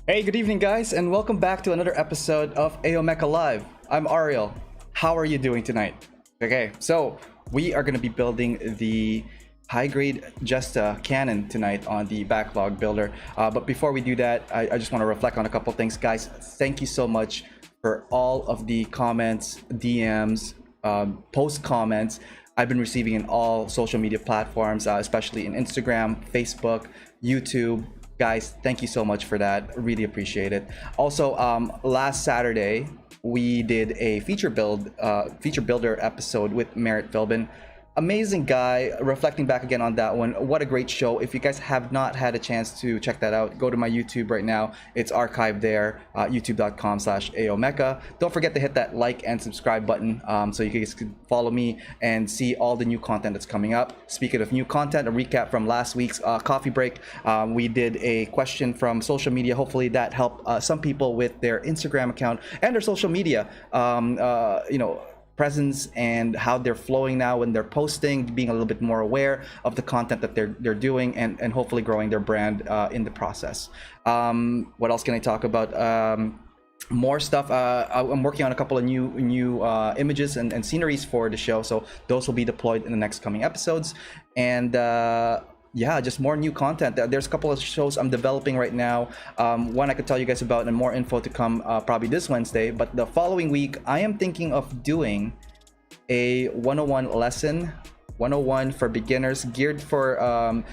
Hey, good evening, guys, and welcome back to another episode of Mecha Live. I'm Ariel. How are you doing tonight? Okay, so we are going to be building the high-grade Jesta cannon tonight on the Backlog builder. But before we do that, I just want to reflect on a couple things. Guys, thank you so much for all of the comments, DMs, post comments I've been receiving in all social media platforms, especially in Instagram, Facebook, YouTube. Guys, thank you so much for that. Really appreciate it. Also, last Saturday we did a feature builder episode with Merritt Philbin. Amazing guy. Reflecting back again on that one, what a great show. If you guys have not had a chance to check that out, go to my YouTube right now. It's archived there, youtube.com/aomecha. Don't forget to hit that like and subscribe button so you guys can follow me and see all the new content that's coming up. Speaking of new content, a recap from last week's coffee break. We did a question from social media. Hopefully that helped some people with their Instagram account and their social media presence and how they're flowing now when they're posting, being a little bit more aware of the content that they're doing, and hopefully growing their brand in the process. What else can I talk about? More stuff. I'm working on a couple of new images and sceneries for the show, so those will be deployed in the next coming episodes. And yeah, just more new content. There's a couple of shows I'm developing right now. One I could tell you guys about, and more info to come probably this Wednesday. But the following week, I am thinking of doing a 101 lesson, 101 for beginners, geared for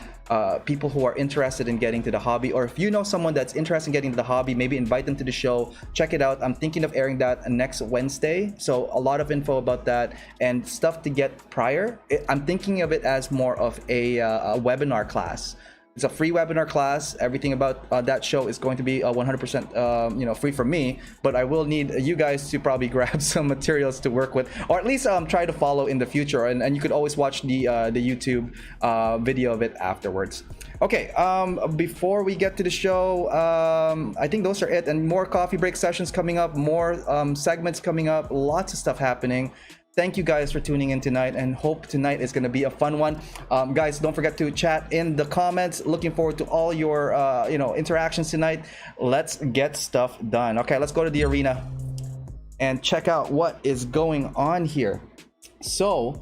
people who are interested in getting to the hobby. Or if you know someone that's interested in getting to the hobby, maybe invite them to the show. Check it out. I'm thinking of airing that next Wednesday. So a lot of info about that and stuff to get prior. I'm thinking of it as more of a webinar class. It's a free webinar class. Everything about that show is going to be 100% free from me, but I will need you guys to probably grab some materials to work with, or at least try to follow in the future, and you could always watch the YouTube video of it afterwards. Okay, before we get to the show, I think those are it, and more coffee break sessions coming up, more segments coming up, lots of stuff happening. Thank you guys for tuning in tonight, and hope tonight is going to be a fun one. Guys, don't forget to chat in the comments. Looking forward to all your interactions tonight. Let's get stuff done. Okay, let's go to the arena and check out what is going on here. So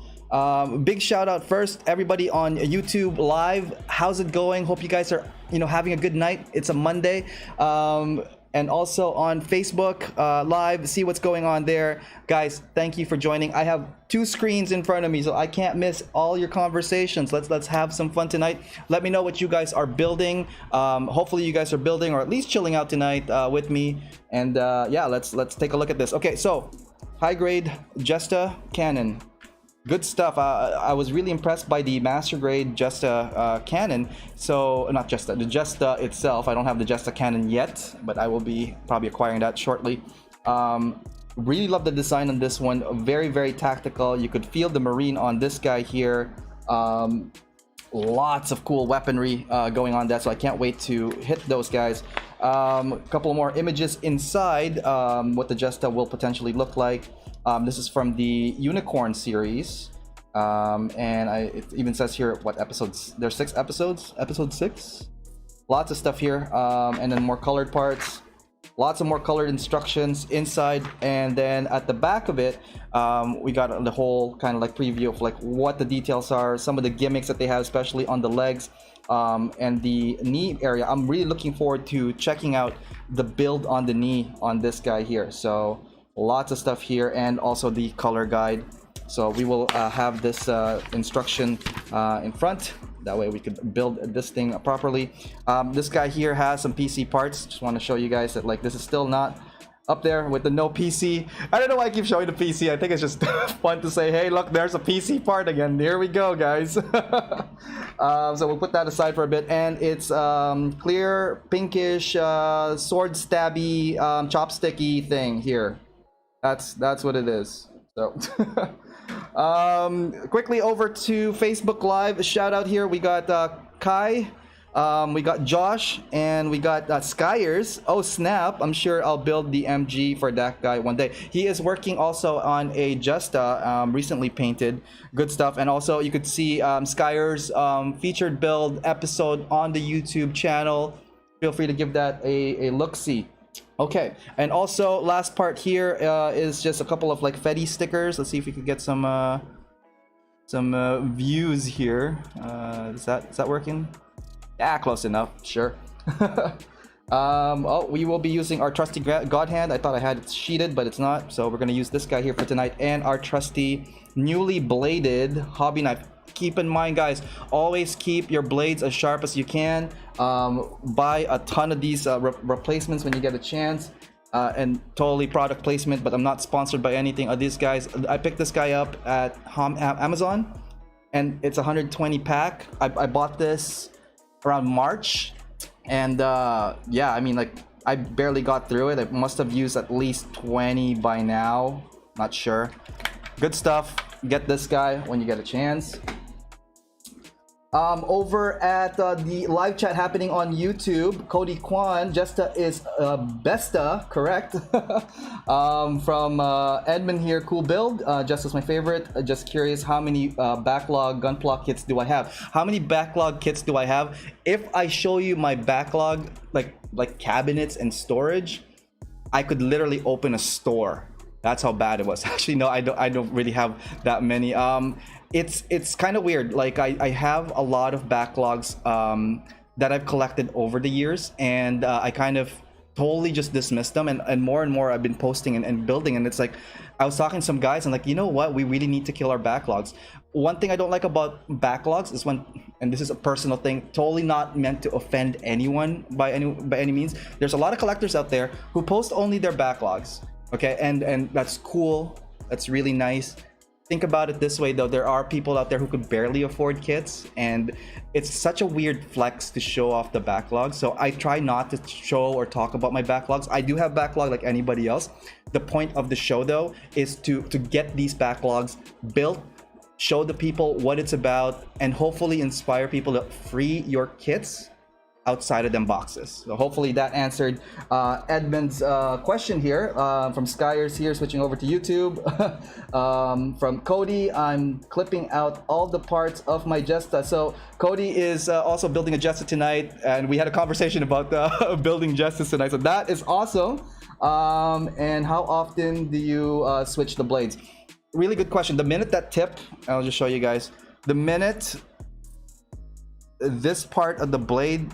big shout out first, everybody on YouTube live. How's it going? Hope you guys are having a good night. It's a Monday. And also on Facebook live, see what's going on there. Guys, thank you for joining. I have two screens in front of me, so I can't miss all your conversations. Let's have some fun tonight. Let me know what you guys are building. Hopefully you guys are building, or at least chilling out tonight with me. And yeah, let's take a look at this. Okay, so high grade Jesta cannon. Good stuff. I was really impressed by the master grade Jesta cannon. So not Jesta, the Jesta itself. I don't have the Jesta cannon yet, but I will be probably acquiring that shortly. Really love the design on this one. Very, very tactical. You could feel the marine on this guy here. Lots of cool weaponry going on that, so I can't wait to hit those guys. A couple more images inside what the Jesta will potentially look like. This is from the Unicorn series, and it even says here what episodes. There's 6 episodes. Episode 6. Lots of stuff here, and then more colored parts. Lots of more colored instructions inside, and then at the back of it, we got the whole kind of like preview of like what the details are, some of the gimmicks that they have, especially on the legs and the knee area. I'm really looking forward to checking out the build on the knee on this guy here. So lots of stuff here, and also the color guide. So we will have this instruction in front. That way we could build this thing properly. This guy here has some PC parts. Just want to show you guys that like this is still not up there with the no PC. I don't know why I keep showing the PC. I think it's just fun to say, hey, look, there's a PC part again. There we go, guys. So we'll put that aside for a bit, and it's clear pinkish sword stabby chopsticky thing here. That's what it is. So quickly over to Facebook Live. A shout out here. We got Kai, we got Josh, and we got Skyers. Oh snap, I'm sure I'll build the MG for that guy one day. He is working also on a Jesta, recently painted. Good stuff. And also you could see Skyers featured build episode on the YouTube channel. feel free to give that a look-see. Okay, and also last part here is just a couple of like Fetty stickers. Let's see if we could get some views here. Is that working? Yeah, close enough. Sure. Oh, we will be using our trusty God Hand. I thought I had it sheeted, but it's not. So we're gonna use this guy here for tonight, and our trusty newly bladed hobby knife. Keep in mind, guys, always keep your blades as sharp as you can. Buy a ton of these replacements when you get a chance. And totally product placement, but I'm not sponsored by anything of these guys. I picked this guy up at Amazon, and it's 120 pack. I bought this around March, and yeah, I mean, like, I barely got through it. I must have used at least 20 by now. Not sure. Good stuff. Get this guy when you get a chance. Over at the live chat happening on YouTube, Cody Kwan, Jesta is Besta, correct? From Edmund here, cool build. Jesta's my favorite. Just curious, how many backlog gunpla kits do I have? How many backlog kits do I have? If I show you my backlog, like cabinets and storage, I could literally open a store. That's how bad it was. Actually, no, I don't really have that many. It's kind of weird. Like I have a lot of backlogs that I've collected over the years, and I kind of totally just dismissed them, and more I've been posting and building, and it's like I was talking to some guys and like, you know what, we really need to kill our backlogs. One thing I don't like about backlogs is when, and this is a personal thing, totally not meant to offend anyone by any means, there's a lot of collectors out there who post only their backlogs, okay, and that's cool, that's really nice. Think about it this way though, there are people out there who could barely afford kits, and it's such a weird flex to show off the backlog. So I try not to show or talk about my backlogs. I do have backlog like anybody else. The point of the show though is to get these backlogs built, show the people what it's about, and hopefully inspire people to free your kits outside of them boxes. So hopefully that answered Edmund's question here. From Skyers here, switching over to YouTube. From Cody, I'm clipping out all the parts of my Jesta. So Cody is also building a Jesta tonight, and we had a conversation about building Jestas tonight. So that is awesome. And how often do you switch the blades? Really good question. The minute that tip, I'll just show you guys. The minute this part of the blade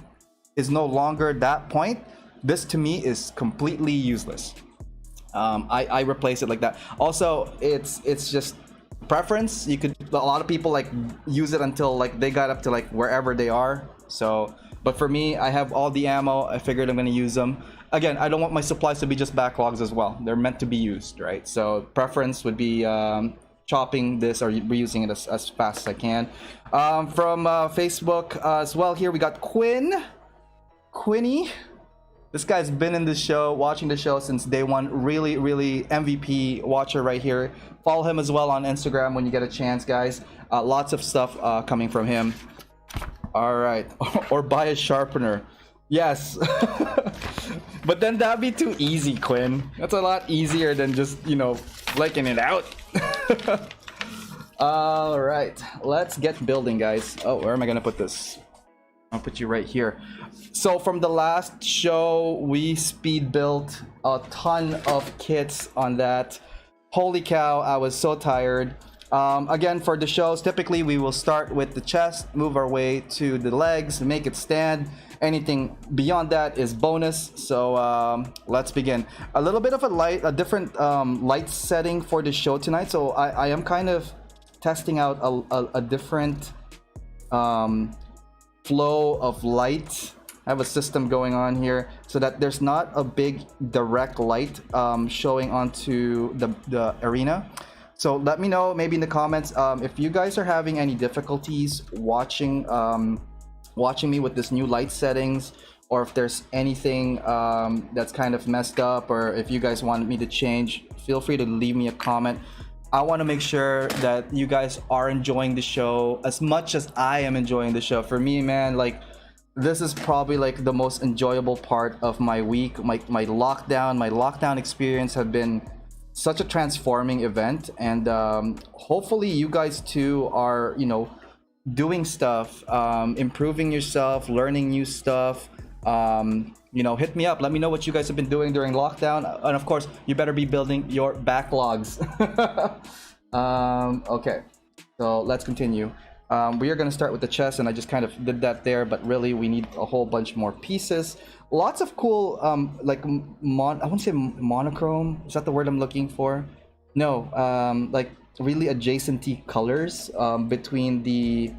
is no longer that point, this to me is completely useless. I replace it like that. Also, it's just preference. You could, a lot of people like use it until like they got up to like wherever they are. So, but for me, I have all the ammo. I figured I'm gonna use them. Again, I don't want my supplies to be just backlogs as well. They're meant to be used, right? So preference would be chopping this or reusing it as fast as I can. From Facebook as well, here we got Quinny. This guy's been in the show, watching the show since day one. Really MVP watcher right here. Follow him as well on Instagram when you get a chance, guys. Lots of stuff coming from him. All right. Or buy a sharpener. Yes. But then that'd be too easy, Quinn. That's a lot easier than just, you know, flicking it out. All right. Let's get building, guys. Oh, where am I gonna put this? I'll put you right here. So from the last show, we speed built a ton of kits on that. Holy cow, I was so tired. Again, for the shows, typically we will start with the chest, move our way to the legs, make it stand. Anything beyond that is bonus. So let's begin. A little bit of a different light setting for the show tonight. So I am kind of testing out a different flow of light. I have a system going on here so that there's not a big direct light showing onto the arena. So let me know maybe in the comments if you guys are having any difficulties watching me with this new light settings, or if there's anything that's kind of messed up, or if you guys want me to change, feel free to leave me a comment. I want to make sure that you guys are enjoying the show as much as I am enjoying the show. For me, man, like, this is probably like the most enjoyable part of my week. My lockdown experience have been such a transforming event, and hopefully you guys too are, you know, doing stuff, improving yourself, learning new stuff, You know, hit me up. Let me know what you guys have been doing during lockdown, and of course, you better be building your backlogs. Okay, so let's continue. We are going to start with the chest, and I just kind of did that there, but really we need a whole bunch more pieces. Lots of cool, like I want to say monochrome. Is that the word I'm looking for? No, like really adjacent colors between the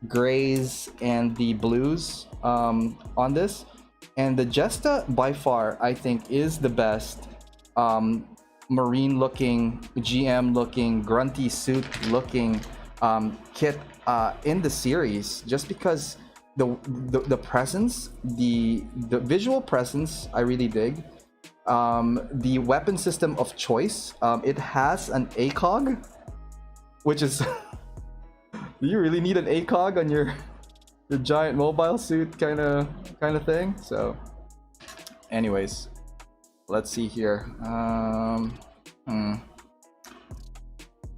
grays and the blues on this. And the Jesta by far, I think, is the best marine looking, GM looking, grunty suit looking kit in the series, just because the presence, the visual presence, I really dig. The weapon system of choice, it has an ACOG, which is do you really need an ACOG on your giant mobile suit kind of thing? So anyways, let's see here.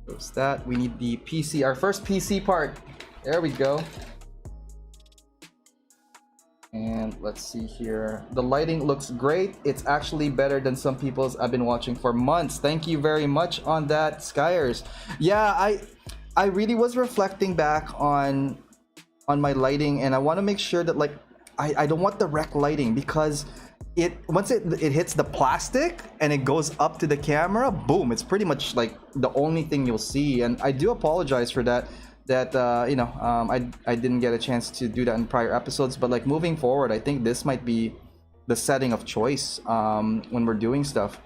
What's that? We need the PC, our first PC part. There we go. And let's see here. The lighting looks great. It's actually better than some people's I've been watching for months. Thank you very much on that, Skyers. Yeah, I really was reflecting back on my lighting, and I want to make sure that, like, I don't want the wreck lighting, because once it hits the plastic and it goes up to the camera, boom, it's pretty much like the only thing you'll see. And I do apologize for that you know, I didn't get a chance to do that in prior episodes, but like moving forward, I think this might be the setting of choice when we're doing stuff.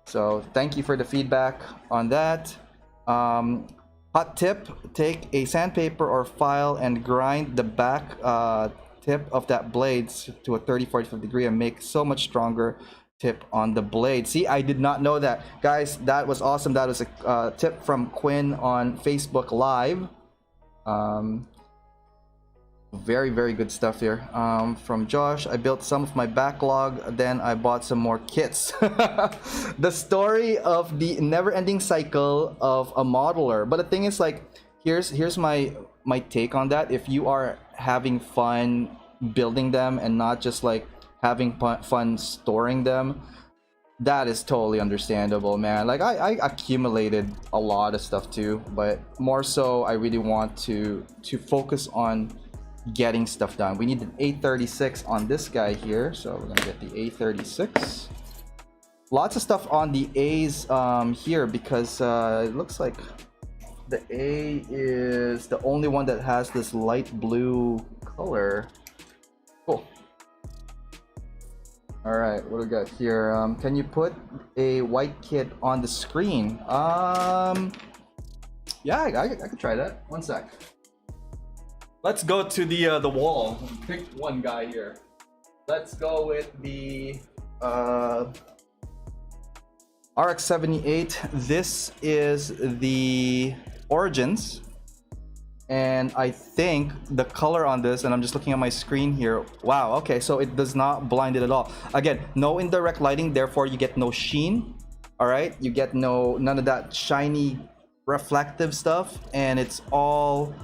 So thank you for the feedback on that. Hot tip: take a sandpaper or file and grind the back tip of that blade to a 30-45 degree and make so much stronger tip on the blade. See, I did not know that, guys. That was awesome. That was a tip from Quinn on Facebook Live. Very, very good stuff here. From Josh: I built some of my backlog, then I bought some more kits. The story of the never-ending cycle of a modeler. But the thing is, like, here's my take on that. If you are having fun building them and not just like having fun storing them, that is totally understandable, man. Like, I accumulated a lot of stuff too, but more so I really want to focus on getting stuff done. We need an A36 on this guy here, so we're gonna get the A36. Lots of stuff on the A's here, because it looks like the A is the only one that has this light blue color. Cool. All right, what do we got here? Can you put a white kit on the screen? Yeah, I could try that. One sec. Let's go to the wall. Pick one guy here. Let's go with the RX-78. This is the Origins, and I think the color on this, and I'm just looking at my screen here. Wow, okay, so it does not blind it at all. Again, no indirect lighting, therefore you get no sheen. All right, you get none of that shiny reflective stuff, and it's all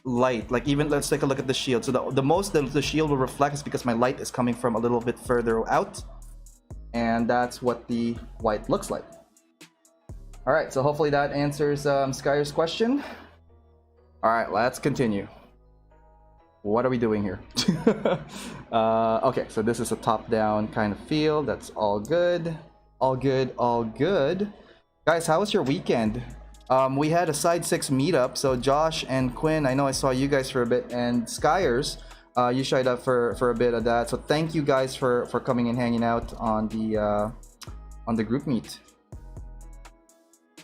light. Like, even let's take a look at the shield. So the most the shield will reflect is because my light is coming from a little bit further out, and that's what the white looks like. All right, so hopefully that answers Skyer's question. All right, let's continue. What are we doing here? Okay, so this is a top-down kind of feel. That's all good. All good, all good. Guys, how was your weekend? We had a Side 6 meetup, so Josh and Quinn, I know I saw you guys for a bit, and Skyers, you showed up for a bit of that. So thank you guys for coming and hanging out on the group meet.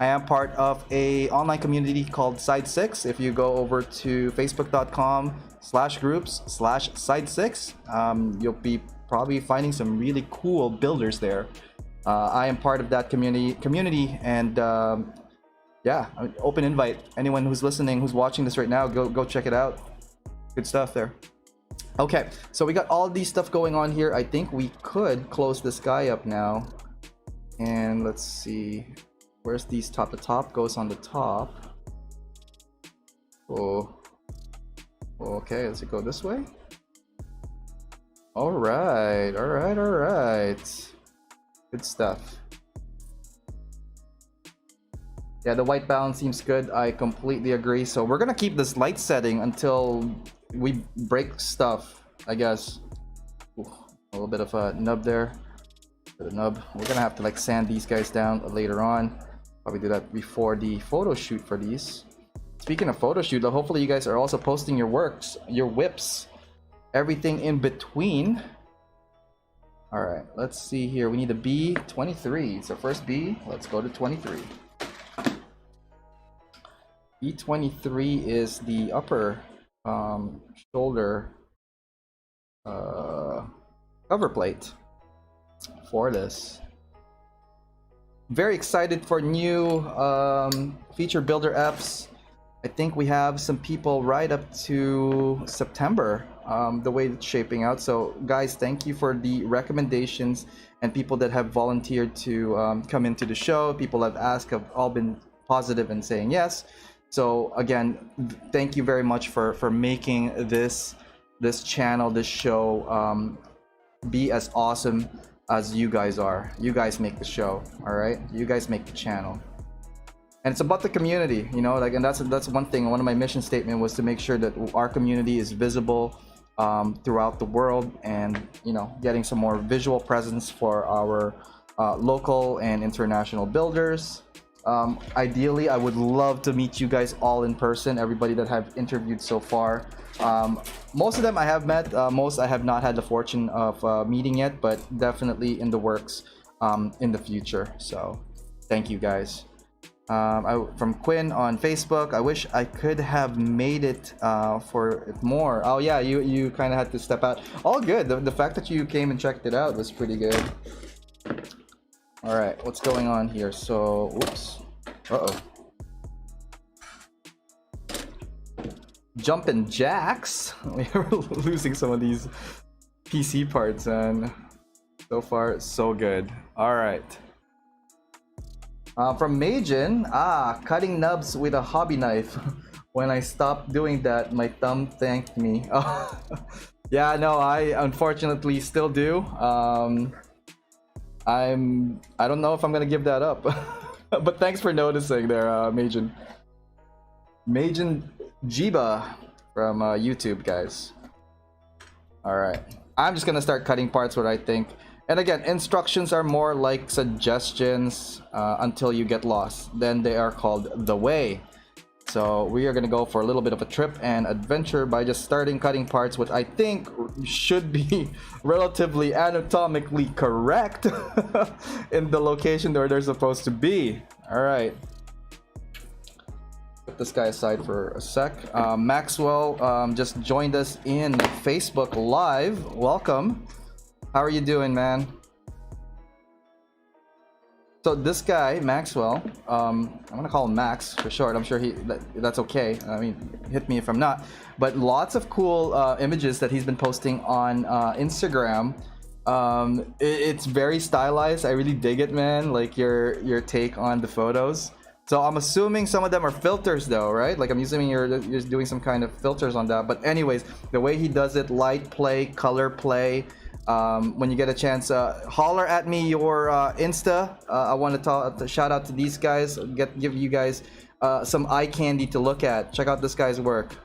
I am part of a online community called Side 6. If you go over to facebook.com/groups/Side 6, you'll be probably finding some really cool builders there. I am part of that community, and yeah, open invite. Anyone who's listening, who's watching this right now, go check it out. Good stuff there. Okay, so we got all these stuff going on here. I think we could close this guy up now. And let's see. Where's these top? The top goes on the top. Oh. Okay, does it go this way? All right, all right, all right. Good stuff. Yeah, the white balance seems good. I completely agree. So we're gonna keep this light setting until we break stuff, I guess. Ooh, a little bit of a nub there. The nub. We're gonna have to like sand these guys down later on. Probably do that before the photo shoot for these. Speaking of photo shoot, hopefully you guys are also posting your works, your whips, everything in between. All right, let's see here. We need a B23. So first B, let's go to 23. B23 is the upper shoulder cover plate for this. Very excited for new feature builder EPs. I think we have some people right up to September, the way it's shaping out. So guys, thank you for the recommendations and people that have volunteered to come into the show. People have asked have all been positive and saying yes. So again, thank you very much for making this channel, this show be as awesome as you guys are. You guys make the show, all right? You guys make the channel. And it's about the community, you know, like, and that's one thing. One of my mission statement was to make sure that our community is visible throughout the world, and you know, getting some more visual presence for our local and international builders. Ideally, I would love to meet you guys all in person, everybody that I've interviewed so far. Most of them I have met, most I have not had the fortune of meeting yet, but definitely in the works in the future. So thank you guys. From Quinn on Facebook, I wish I could have made it for it more. Oh yeah, you kind of had to step out. All good. The fact that you came and checked it out was pretty good. All right, what's going on here? So, oops. Uh-oh. Jumpin' jacks. We're losing some of these PC parts, and so far so good. All right. From Majin, cutting nubs with a hobby knife. When I stopped doing that, my thumb thanked me. Yeah, no, I unfortunately still do. I don't know if I'm gonna give that up. But thanks for noticing there, Majin. Majin Jiba from YouTube, guys. All right, I'm just gonna start cutting parts what I think. And again, instructions are more like suggestions until you get lost. Then they are called the way. So we are gonna go for a little bit of a trip and adventure by just starting cutting parts, what I think should be relatively anatomically correct in the location where they're supposed to be. All right. Put this guy aside for a sec. Maxwell just joined us in Facebook Live. Welcome. How are you doing, man? So this guy, Maxwell, I'm gonna call him Max for short. I'm sure that's okay. I mean, hit me if I'm not. But lots of cool images that he's been posting on Instagram. It's very stylized. I really dig it, man. Like your take on the photos. So I'm assuming some of them are filters though, right? Like I'm assuming you're doing some kind of filters on that. But anyways, the way he does it, light play, color play. When you get a chance, holler at me your Insta. I want to shout out to these guys, give you guys some eye candy to look at. Check out this guy's work.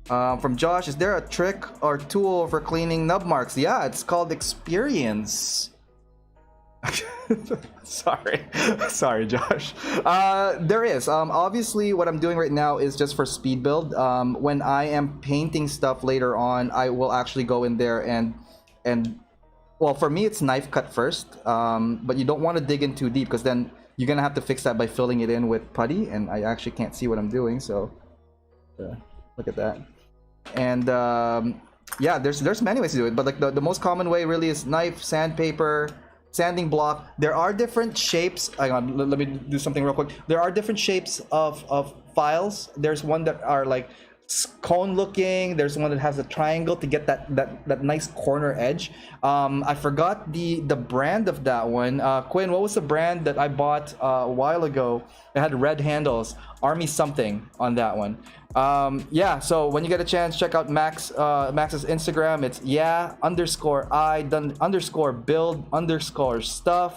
From Josh, is there a trick or tool for cleaning nub marks? Yeah, it's called experience. sorry Josh. There is obviously what I'm doing right now is just for speed build. When I am painting stuff later on, I will actually go in there and well, for me it's knife cut first, but you don't want to dig in too deep because then you're gonna have to fix that by filling it in with putty, and I actually can't see what I'm doing, so look at that. And yeah, there's many ways to do it, but like the most common way really is knife, sandpaper, sanding block. There are different shapes. Hang on, let me do something real quick. There are different shapes of files. There's one that are like cone looking. There's one that has a triangle to get that nice corner edge. I forgot the brand of that one. Quinn, what was the brand that I bought a while ago? It had red handles. Army something on that one. Yeah, so when you get a chance, check out Max's Instagram. It's yeah_I_build_stuff.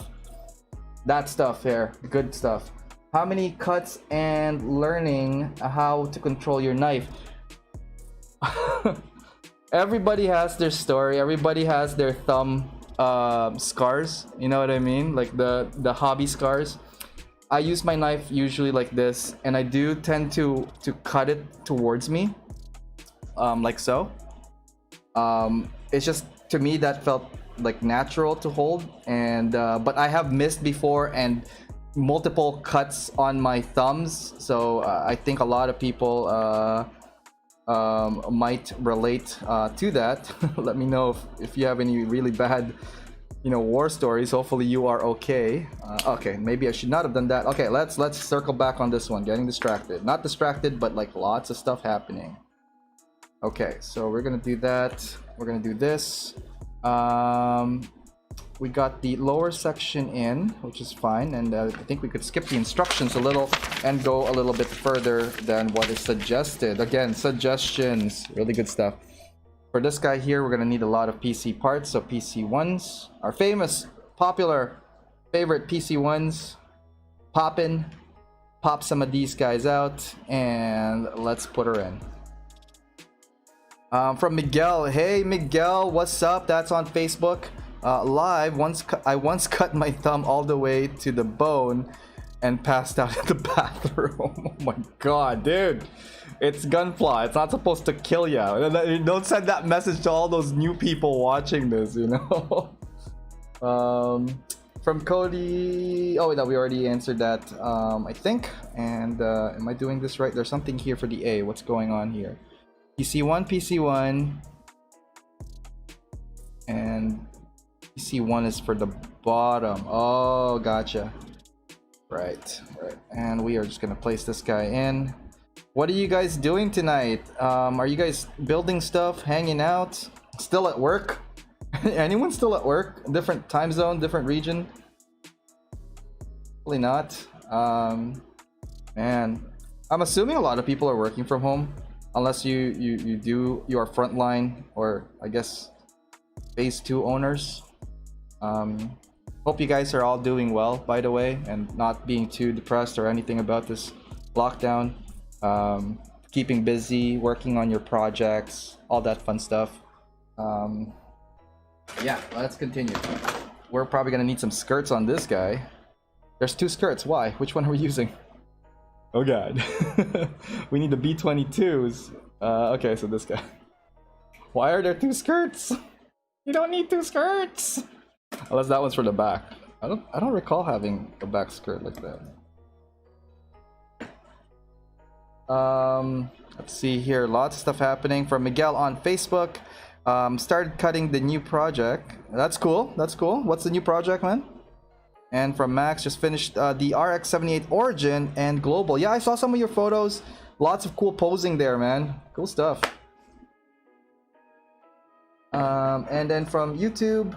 That stuff here, good stuff. How many cuts and learning how to control your knife. Everybody has their story. Everybody has their thumb scars. You know what I mean? Like the hobby scars. I use my knife usually like this, and I do tend to cut it towards me, like so. It's just, to me, that felt like natural to hold, and but I have missed before and multiple cuts on my thumbs, so I think a lot of people might relate to that. Let me know if you have any really bad, war stories. Hopefully you are okay. Okay, maybe I should not have done that. Okay, let's circle back on this one. Getting distracted. Not distracted, but like lots of stuff happening. Okay, so we're gonna do that. We're gonna do this. We got the lower section in, which is fine, and I think we could skip the instructions a little and go a little bit further than what is suggested. Again, suggestions, really good stuff. For this guy here, we're gonna need a lot of PC parts, so PC1s, our famous, popular, favorite PC1s. Pop some of these guys out, and let's put her in. From Miguel, hey Miguel, what's up? That's on Facebook. Live. I once cut my thumb all the way to the bone and passed out in the bathroom. Oh my god, dude. It's gunfly. It's not supposed to kill you. Don't send that message to all those new people watching this, From Cody. Oh, no, we already answered that, I think. And am I doing this right? There's something here for the A. What's going on here? PC1. And PC1 is for the bottom. Oh, gotcha. Right. And we are just gonna place this guy in. What are you guys doing tonight? Are you guys building stuff, hanging out, still at work? Anyone still at work? Different time zone, different region? Probably not. Man, I'm assuming a lot of people are working from home, unless you are frontline, or I guess phase 2 owners. Hope you guys are all doing well, by the way, and not being too depressed or anything about this lockdown. Keeping busy, working on your projects, all that fun stuff. Yeah, let's continue. We're probably gonna need some skirts on this guy. There's 2 skirts. Why? Which one are we using? Oh god. We need the B-22s. Okay, so this guy. Why are there 2 skirts? You don't need 2 skirts. Unless that one's for the back. I don't recall having a back skirt like that. Let's see here. Lots of stuff happening. From Miguel on Facebook. Started cutting the new project. That's cool. What's the new project, man? And from Max, just finished the RX-78 Origin and Global. Yeah, I saw some of your photos. Lots of cool posing there, man. Cool stuff. And then from YouTube,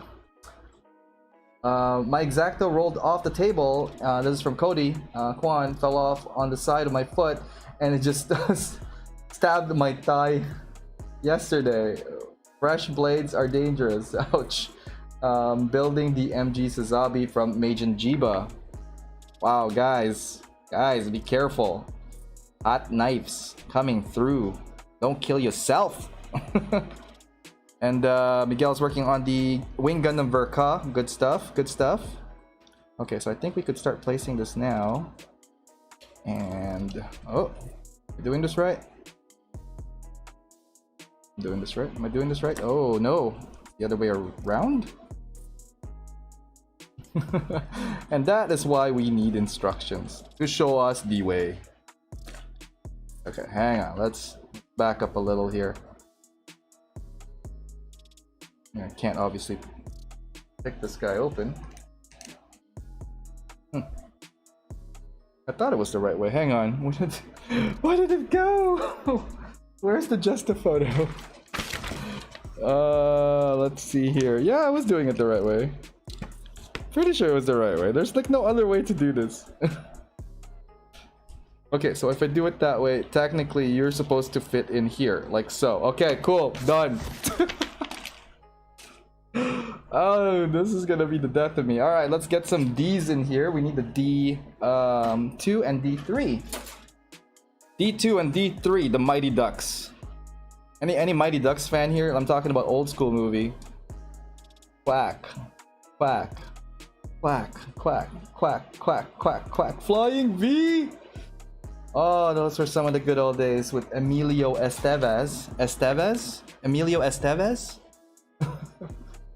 my X-Acto rolled off the table. This is from Cody. Kwan fell off on the side of my foot, and it just stabbed my thigh yesterday. Fresh blades are dangerous. Ouch. Building the MG Sazabi from Majin Jiba. Wow, guys, be careful. Hot knives coming through. Don't kill yourself. And Miguel's working on the Wing Gundam Verka. Good stuff. Okay, so I think we could start placing this now. And oh, doing this right? Doing this right? Am I doing this right? Oh no, the other way around. And that is why we need instructions to show us the way. Okay, hang on. Let's back up a little here. I can't obviously pick this guy open. I thought it was the right way. Hang on. Where did it go? Where's the Jesta photo? Let's see here. Yeah, I was doing it the right way. Pretty sure it was the right way. There's like no other way to do this. Okay, so if I do it that way, technically you're supposed to fit in here, like so. Okay, cool, done. Oh, this is gonna be the death of me. All right, let's get some D's in here. We need the D2 and D3. D2 and D3, the Mighty Ducks. Any Mighty Ducks fan here? I'm talking about old school movie. Quack, quack, quack, quack, quack, quack, quack, quack. Flying V. Oh, those were some of the good old days with Emilio Estevez. Emilio Estevez?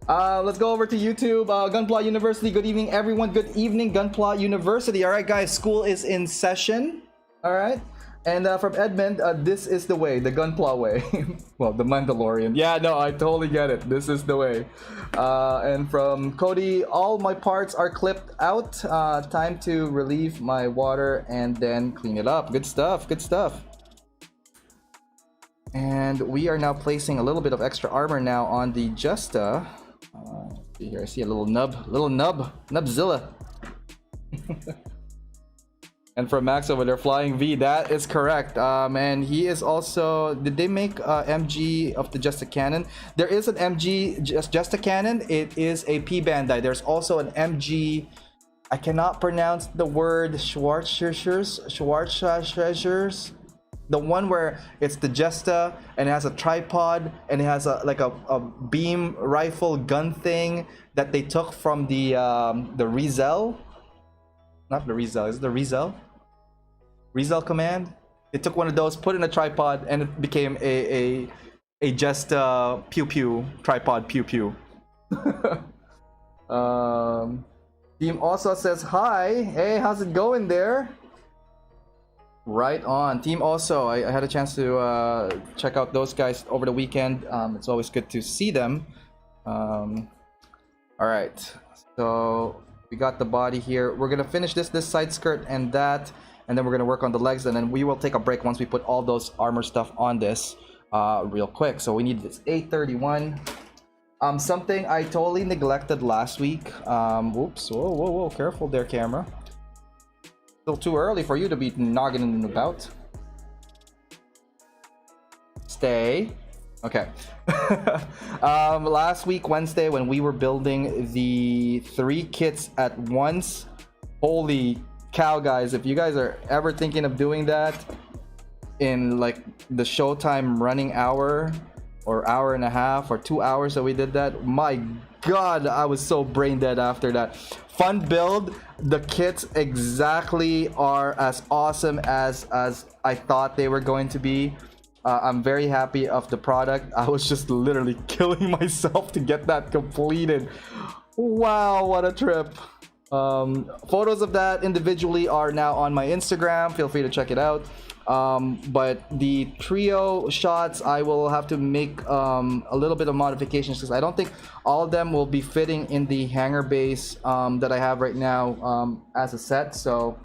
Let's go over to YouTube. Gunpla University. Good evening, everyone. Good evening, Gunpla University. All right, guys. School is in session. All right. And from Edmund, this is the way, the Gunpla way. Well, the Mandalorian. Yeah, no, I totally get it. This is the way. And from Cody, all my parts are clipped out. Time to relieve my water and then clean it up. Good stuff, good stuff. And we are now placing a little bit of extra armor now on the Jesta. See here, I see a little nubzilla. And from Max over there, Flying V, that is correct. And he is also, did they make MG of the Jesta cannon? There is an MG Jesta cannon. It is a P Bandai. There's also an MG, I cannot pronounce the word, Schwarzschers, the one where it's the Jesta and it has a tripod and it has a beam rifle gun thing that they took from the Rizel. Not the Rizel, is it the Rizel? Rizel command. They took one of those, put in a tripod, and it became a Jesta pew pew tripod pew pew. Team also says hi. Hey, how's it going there? Right on. Team also, I had a chance to check out those guys over the weekend. It's always good to see them. All right, so we got the body here. We're gonna finish this side skirt and that, and then we're gonna work on the legs, and then we will take a break once we put all those armor stuff on this real quick. So we need this 831. Something I totally neglected last week. Oops, whoa, careful there, camera. Still too early for you to be nogging about. Stay. Okay. Last week, Wednesday, when we were building the 3 kits at once, holy cow, guys, if you guys are ever thinking of doing that in like the showtime running hour or hour and a half or 2 hours that we did that, my god, I was so brain dead after that. Fun build. The kits exactly are as awesome as I thought they were going to be. I'm very happy of the product. I was just literally killing myself to get that completed. Wow, what a trip. Photos of that individually are now on my Instagram. Feel free to check it out. But the trio shots, I will have to make a little bit of modifications because I don't think all of them will be fitting in the hanger base that I have right now as a set. So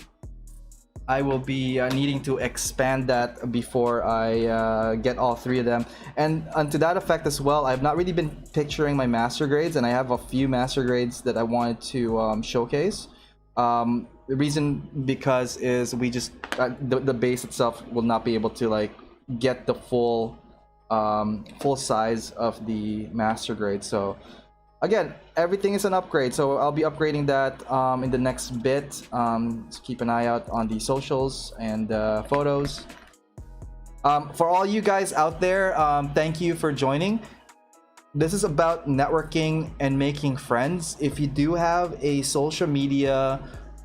I will be needing to expand that before I get all 3 of them. And to that effect as well, I've not really been picturing my master grades, and I have a few master grades that I wanted to showcase. The reason because is we just the base itself will not be able to like get the full size of the master grade. So again, everything is an upgrade, so I'll be upgrading that in the next bit. So keep an eye out on the socials and photos. For all you guys out there, thank you for joining. This is about networking and making friends. If you do have a social media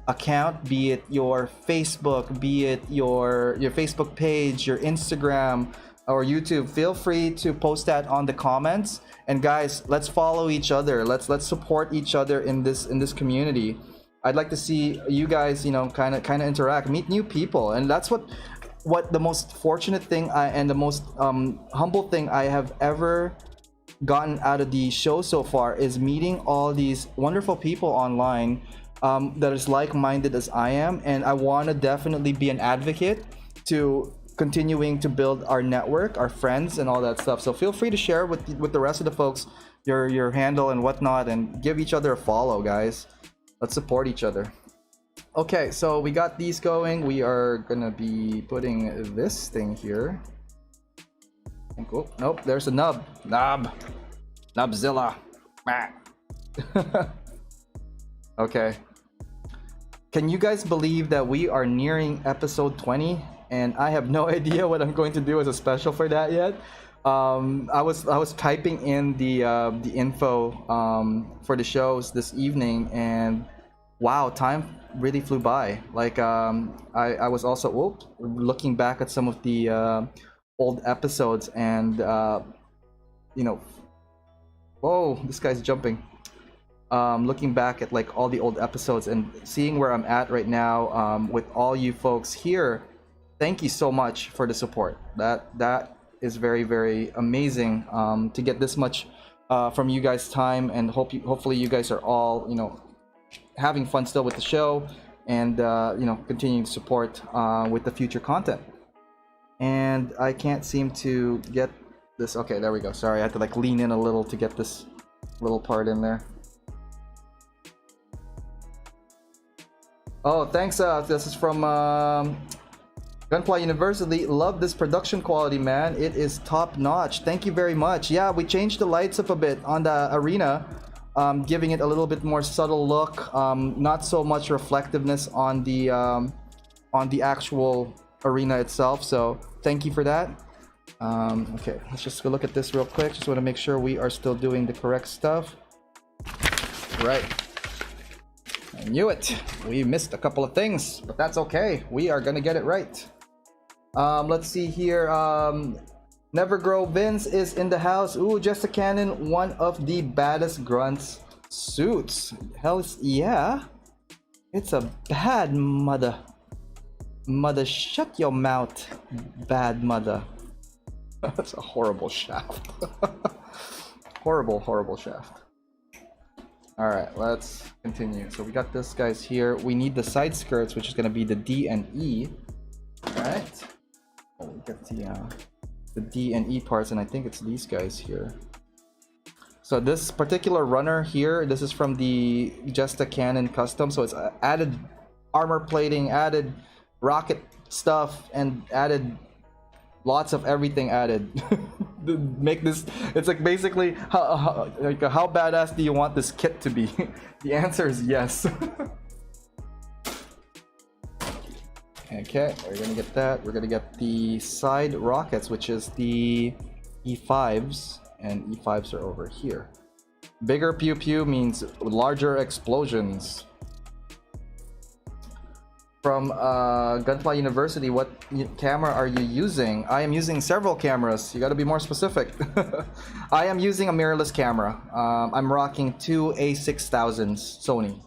account, be it your Facebook, be it your Facebook page, your Instagram, or YouTube, feel free to post that on the comments. And guys, let's follow each other. Let's support each other in this community. I'd like to see you guys, you know, kind of interact, meet new people, and that's what the most fortunate thing and the most humble thing I have ever gotten out of the show so far is meeting all these wonderful people online that is like-minded as I am, and I want to definitely be an advocate to continuing to build our network, our friends, and all that stuff. So feel free to share with the rest of the folks your handle and whatnot, and give each other a follow, guys. Let's support each other. Okay, so we got these going. We are gonna be putting this thing here. Oh, nope, there's a nub. Nubzilla. Okay. Can you guys believe that we are nearing episode 20 and I have no idea what I'm going to do as a special for that yet? I was typing in the info for the shows this evening, and wow, time really flew by. Like I was also looking back at some of the old episodes, and you know, whoa, this guy's jumping. Looking back at like all the old episodes and seeing where I'm at right now with all you folks here, thank you so much for the support. That is very, very amazing to get this much from you guys' time, and hopefully you guys are all, you know, having fun still with the show, and you know, continuing to support with the future content. And I can't seem to get this. Okay, there we go. Sorry, I had to like lean in a little to get this little part in there. Oh, thanks. This is from Gunpla University. Love this production quality, man. It is top notch. Thank you very much. Yeah, we changed the lights up a bit on the arena, giving it a little bit more subtle look. Not so much reflectiveness on the actual arena itself. So thank you for that. Okay, let's just go look at this real quick. Just want to make sure we are still doing the correct stuff. Right. I knew it. We missed a couple of things, but that's okay. We are gonna get it right. Let's see here. Nevergrow Vince is in the house. Ooh, Jesta Cannon, one of the baddest grunts suits. Hell yeah. It's a bad mother. Mother, shut your mouth. Bad mother. That's a horrible shaft. Horrible shaft. All right, let's continue. So we got this guys here. We need the side skirts, which is going to be the D and E. All right. Oh, we got the D and E parts, and I think it's these guys here. So this particular runner here, this is from the Jesta Cannon custom. So it's added armor plating, added rocket stuff, and added lots of everything added. Make this, it's like basically how badass do you want this kit to be? The answer is yes. Okay, we're gonna get that. We're gonna get the side rockets, which is the E5s, and E5s are over here. Bigger pew pew means larger explosions. From Gunpla University, what camera are you using? I am using several cameras. You got to be more specific. I am using a mirrorless camera. I'm rocking two A6000s Sony.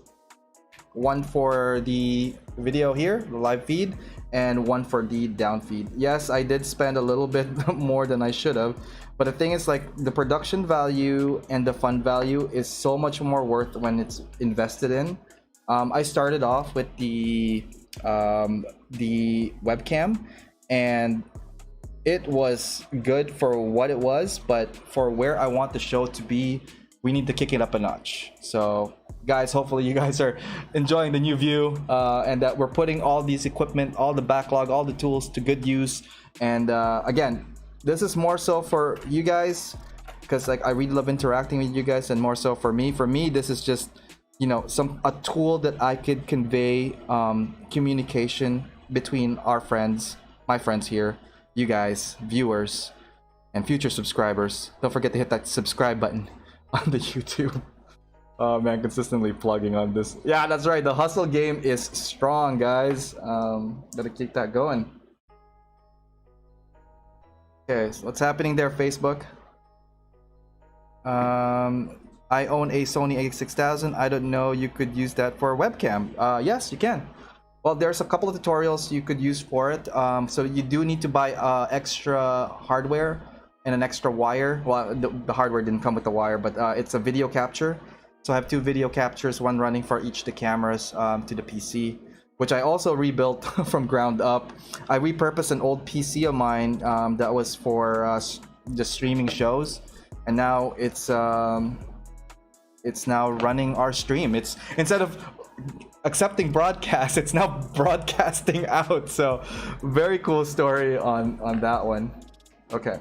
One for the video here, the live feed, and one for the down feed. Yes, I did spend a little bit more than I should have, but the thing is, like, the production value and the fun value is so much more worth when it's invested in. I started off with the webcam, and it was good for what it was, but for where I want the show to be, we need to kick it up a notch. So guys, hopefully you guys are enjoying the new view, and that we're putting all these equipment, all the backlog, all the tools to good use. And again, this is more so for you guys, because like I really love interacting with you guys, and more so for me this is just, you know, a tool that I could convey communication between our friends, my friends here, you guys, viewers, and future subscribers. Don't forget to hit that subscribe button on the YouTube. Oh man, consistently plugging on this. Yeah, that's right. The hustle game is strong, guys. Gotta keep that going. Okay, so what's happening there, Facebook? I own a Sony a6000. I don't know, you could use that for a webcam. Yes, you can. Well, there's a couple of tutorials you could use for it. So you do need to buy extra hardware and an extra wire. Well, the hardware didn't come with the wire, but it's a video capture. So I have two video captures, one running for each of the cameras to the PC, which I also rebuilt from ground up. I repurposed an old PC of mine that was for the streaming shows, and now it's now running our stream. It's, instead of accepting broadcast, it's now broadcasting out. So very cool story on that one. Okay.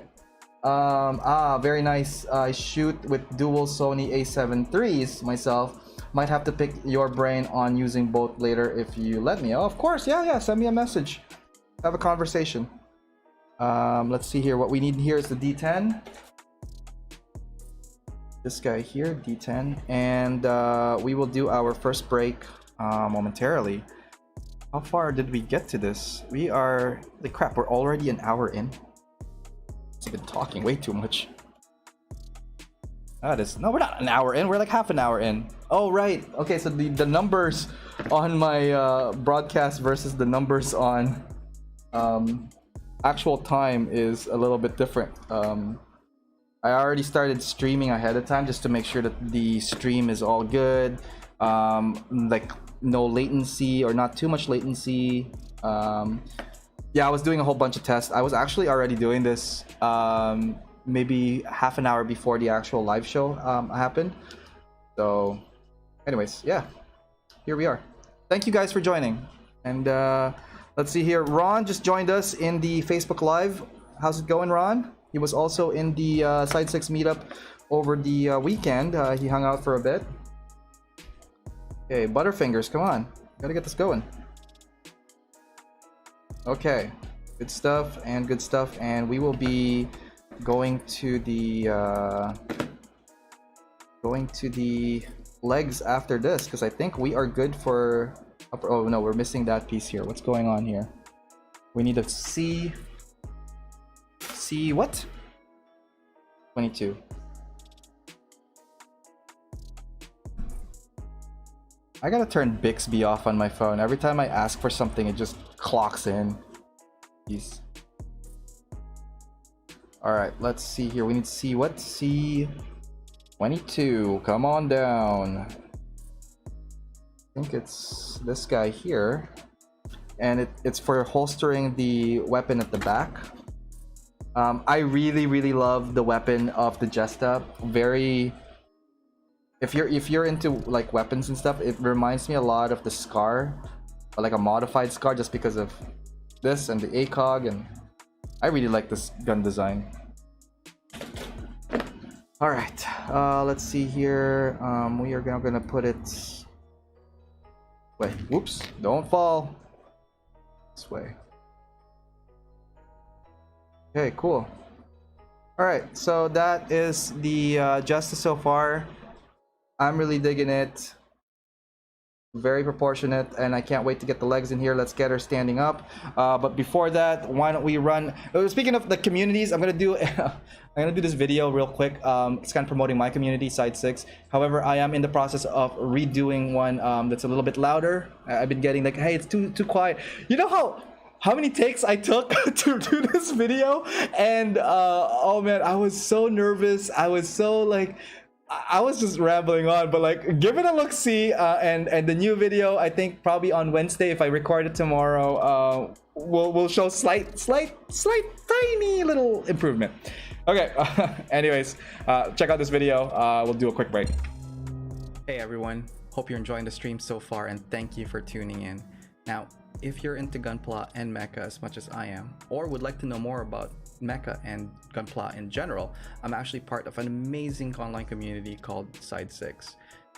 Very nice. I shoot with dual Sony A7 IIIs myself. Might have to pick your brain on using both later if you let me. Oh, of course. Yeah. Send me a message. Have a conversation. Let's see here. What we need here is the D10. This guy here, D10. And we will do our first break momentarily. How far did we get to this? We are... Like, crap, we're already an hour in. I've been talking way too much. That is... No, we're not an hour in. We're like half an hour in. Oh, right. Okay, so the numbers on my broadcast versus the numbers on actual time is a little bit different. I already started streaming ahead of time just to make sure that the stream is all good. Like no latency or not too much latency. Yeah, I was doing a whole bunch of tests. I was actually already doing this maybe half an hour before the actual live show happened. So anyways, yeah, here we are. Thank you guys for joining. And let's see here. Ron just joined us in the Facebook Live. How's it going, Ron? He was also in the Side 6 meetup over the weekend. He hung out for a bit. Okay, Butterfingers, come on. Gotta get this going. Okay, good stuff and good stuff. And we will be going to the legs after this, because I think we are good for upper. Oh no, we're missing that piece here. What's going on here? We need a C what? 22. I gotta turn Bixby off on my phone. Every time I ask for something, it just clocks in. Jeez. Alright, let's see here. We need C what? C22. Come on down. I think it's this guy here. And it's for holstering the weapon at the back. I really love the weapon of the Jesta. Very... If you're into like weapons and stuff, it reminds me a lot of the Scar, or like a modified Scar, just because of this and the ACOG, and I really like this gun design. All right, let's see here. We are now gonna put it. Wait, whoops! Don't fall. This way. Okay, cool. All right, so that is the Jesta so far. I'm really digging it. Very proportionate, and I can't wait to get the legs in here. Let's get her standing up. But before that, why don't we run? Speaking of the communities, I'm gonna do this video real quick. It's kind of promoting my community, Side 6. However, I am in the process of redoing one that's a little bit louder. I've been getting like, hey, it's too quiet. You know how many takes I took to do this video? And oh man, I was so nervous. I was so like, I was just rambling on, but like, give it a look-see, and the new video, I think probably on Wednesday, if I record it tomorrow, we'll show slight tiny little improvement. Okay, anyways, check out this video. We'll do a quick break. Hey everyone, hope you're enjoying the stream so far, and thank you for tuning in. Now, if you're into Gunpla and Mecha as much as I am, or would like to know more about Mecha and Gunpla in general, I'm actually part of an amazing online community called Side 6.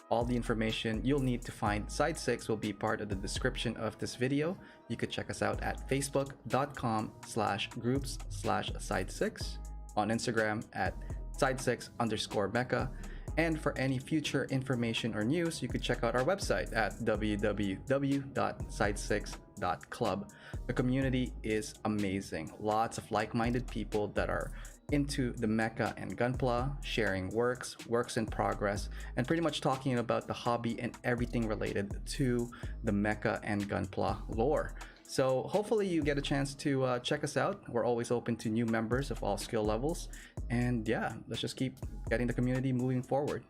All the information you'll need to find Side 6 will be part of the description of this video. You could check us out at facebook.com/groups/side6, on Instagram at side6_mecha, and for any future information or news, you could check out our website at www.side6.club. The community is amazing. Lots of like-minded people that are into the Mecha and Gunpla, sharing works in progress, and pretty much talking about the hobby and everything related to the Mecha and Gunpla lore. So hopefully you get a chance to check us out. We're always open to new members of all skill levels. And yeah, let's just keep getting the community moving forward.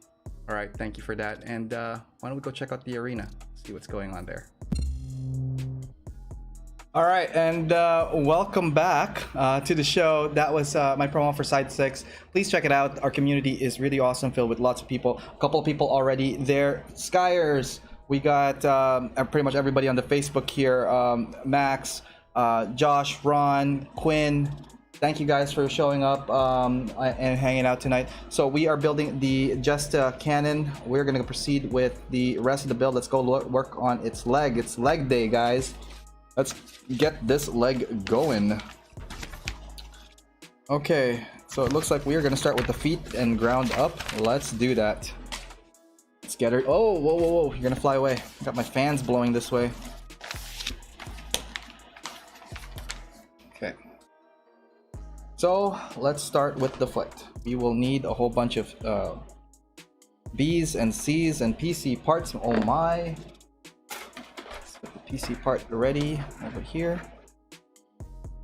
All right, thank you for that. And why don't we go check out the arena, see what's going on there. All right, and welcome back to the show. That was my promo for Side 6. Please check it out. Our community is really awesome, filled with lots of people. A couple of people already there. Skyers, We got pretty much everybody on the Facebook here. Max, Josh, Ron, Quinn. Thank you guys for showing up and hanging out tonight. So we are building the Jesta cannon. We're going to proceed with the rest of the build. Let's go work on its leg. It's leg day, guys. Let's get this leg going. Okay, so it looks like we are going to start with the feet and ground up. Let's do that. Let's get her. Oh, whoa, whoa, whoa. You're going to fly away. Got my fans blowing this way. Okay. So let's start with the foot. We will need a whole bunch of B's and C's and PC parts. Oh my. Let's get the PC part ready over here.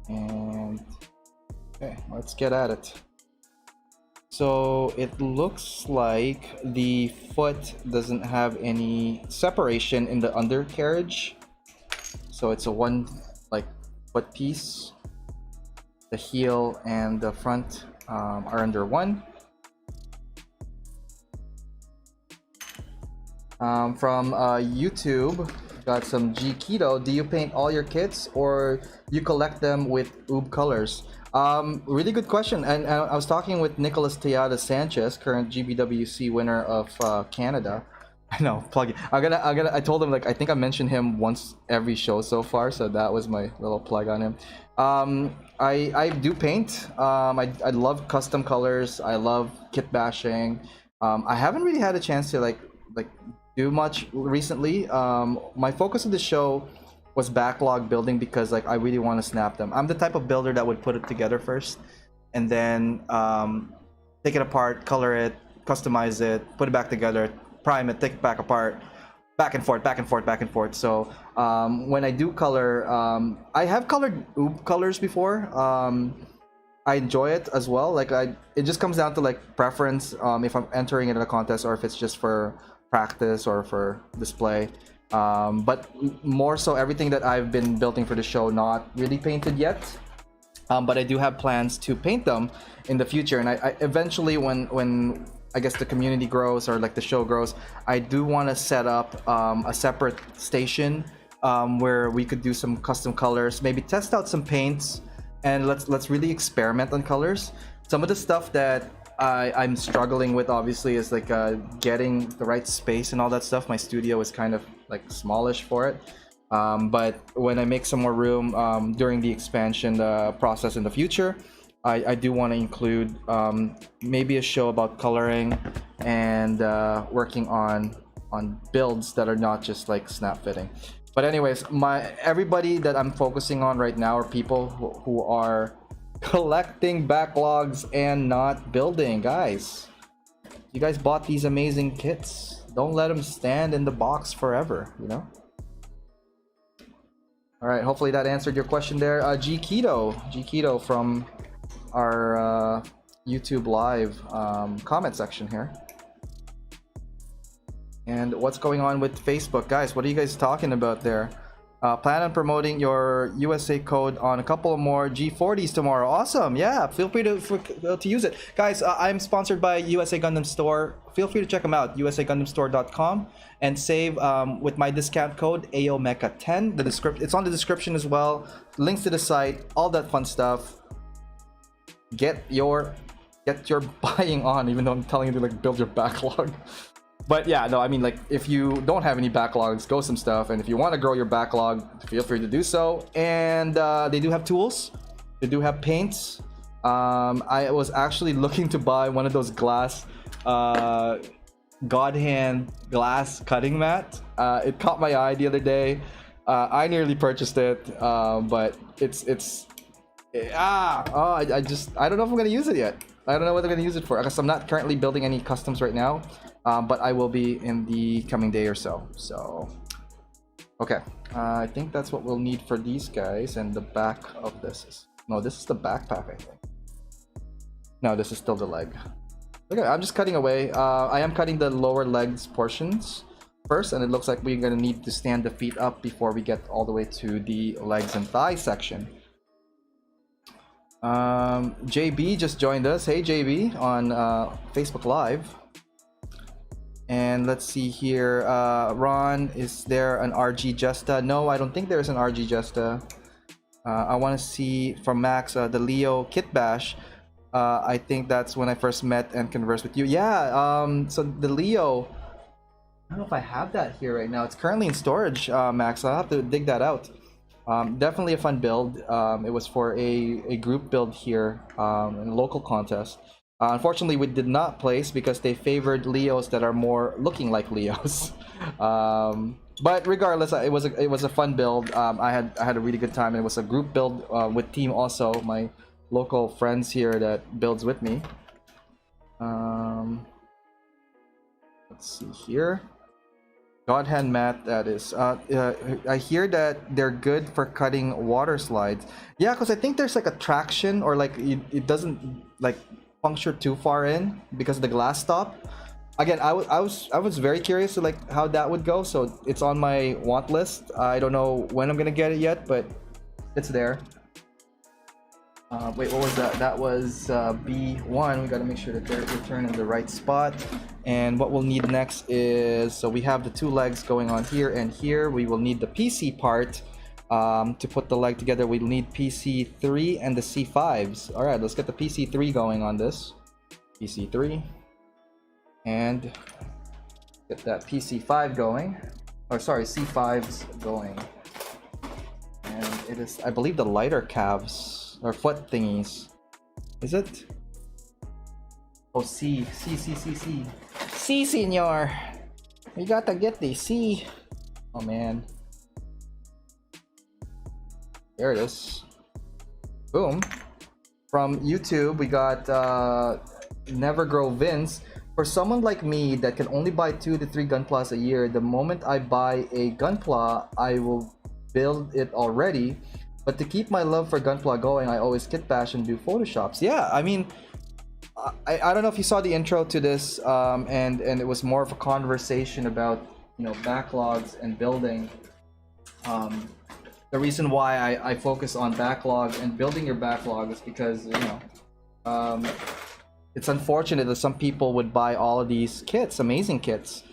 And okay, let's get at it. So it looks like the foot doesn't have any separation in the undercarriage. So it's a one like foot piece. The heel and the front are under one. From YouTube, got some G Keto. Do you paint all your kits or you collect them with oob colors? Really good question. And I was talking with Nicholas Tejada Sanchez, current GBWC winner of Canada. I know, plug it. I told him, like, I think I mentioned him once every show so far, so that was my little plug on him. I do paint. I love custom colors. I love kit bashing. I haven't really had a chance to like do much recently. My focus of the show was backlog building because like I really want to snap them. I'm the type of builder that would put it together first and then take it apart, color it, customize it, put it back together, prime it, take it back apart, back and forth, back and forth, back and forth. So when I do color, I have colored oob colors before. I enjoy it as well. Like it just comes down to like preference, if I'm entering it in a contest or if it's just for practice or for display. But more so everything that I've been building for the show, not really painted yet. But I do have plans to paint them in the future. And I eventually, when I guess the community grows or like the show grows, I do want to set up a separate station where we could do some custom colors, maybe test out some paints, and let's really experiment on colors. Some of the stuff that I'm struggling with obviously is like getting the right space and all that stuff. My studio is kind of like smallish for it. But when I make some more room during the expansion process in the future, I do want to include maybe a show about coloring and working on builds that are not just like snap fitting. But anyways, everybody that I'm focusing on right now are people who are collecting backlogs and not building. Guys, you guys bought these amazing kits. Don't let them stand in the box forever, you know? All right, hopefully that answered your question there. G Keto from our YouTube live comment section here. And what's going on with Facebook? Guys, what are you guys talking about there? Plan on promoting your USA code on a couple more G40s tomorrow. Awesome. Yeah, feel free to use it. Guys, I'm sponsored by USA Gundam Store. Feel free to check them out, usagundamstore.com, and save with my discount code AOMecha10. It's on the description as well. Links to the site, all that fun stuff. Get your buying on, even though I'm telling you to like build your backlog. But yeah, no, I mean, like, if you don't have any backlogs, go some stuff. And if you want to grow your backlog, feel free to do so. And they do have tools. They do have paints. I was actually looking to buy one of those glass, God hand glass cutting mat. It caught my eye the other day. I nearly purchased it, but I don't know if I'm going to use it yet. I don't know what I'm going to use it for, because I'm not currently building any customs right now. But I will be in the coming day or so. So, okay. I think that's what we'll need for these guys. And the back of this is... No, this is the backpack, I think. No, this is still the leg. Okay, I'm just cutting away. I am cutting the lower legs portions first. And it looks like we're going to need to stand the feet up before we get all the way to the legs and thigh section. JB just joined us. Hey, JB, on Facebook Live. And let's see here. Ron, is there an RG Jesta? No, I don't think there's an RG Jesta. I want to see from Max the Leo Kit Bash. I think that's when I first met and conversed with you. Yeah, so the Leo, I don't know if I have that here right now. It's currently in storage, Max. I'll have to dig that out. Definitely a fun build. It was for a group build here in a local contest. Unfortunately, we did not place because they favored Leos that are more looking like Leos. But regardless, it was a fun build. I had a really good time. It was a group build with team also, my local friends here that builds with me. Let's see here. Godhand mat, that is. I hear that they're good for cutting water slides. Yeah, because I think there's like a traction, or like it doesn't like puncture too far in because of the glass stop. Again, I was very curious to like how that would go, so it's on my want list. I don't know when I'm gonna get it yet, but it's there. Wait, what was that? That was B1. We got to make sure that they're returned in the right spot. And what we'll need next is, so we have the two legs going on here and here. We will need the PC part to put the leg together. We'll need PC3 and the C5s. All right, let's get the PC3 going on this. PC3. And get that PC5 going. Or sorry, C5s going. And it is, I believe, the lighter calves. Or foot thingies. Is it? Oh, C, senor. We gotta get the C. Oh, man. There it is. Boom. From YouTube, we got Never Grow Vince. For someone like me that can only buy 2 to 3 Gunplas a year, the moment I buy a Gunpla, I will build it already. But to keep my love for Gunpla going, I always kit bash and do photoshops. Yeah, I mean, I don't know if you saw the intro to this, and it was more of a conversation about, you know, backlogs and building. The reason why I focus on backlog and building your backlog is because, you know, it's unfortunate that some people would buy all of these kits, amazing kits,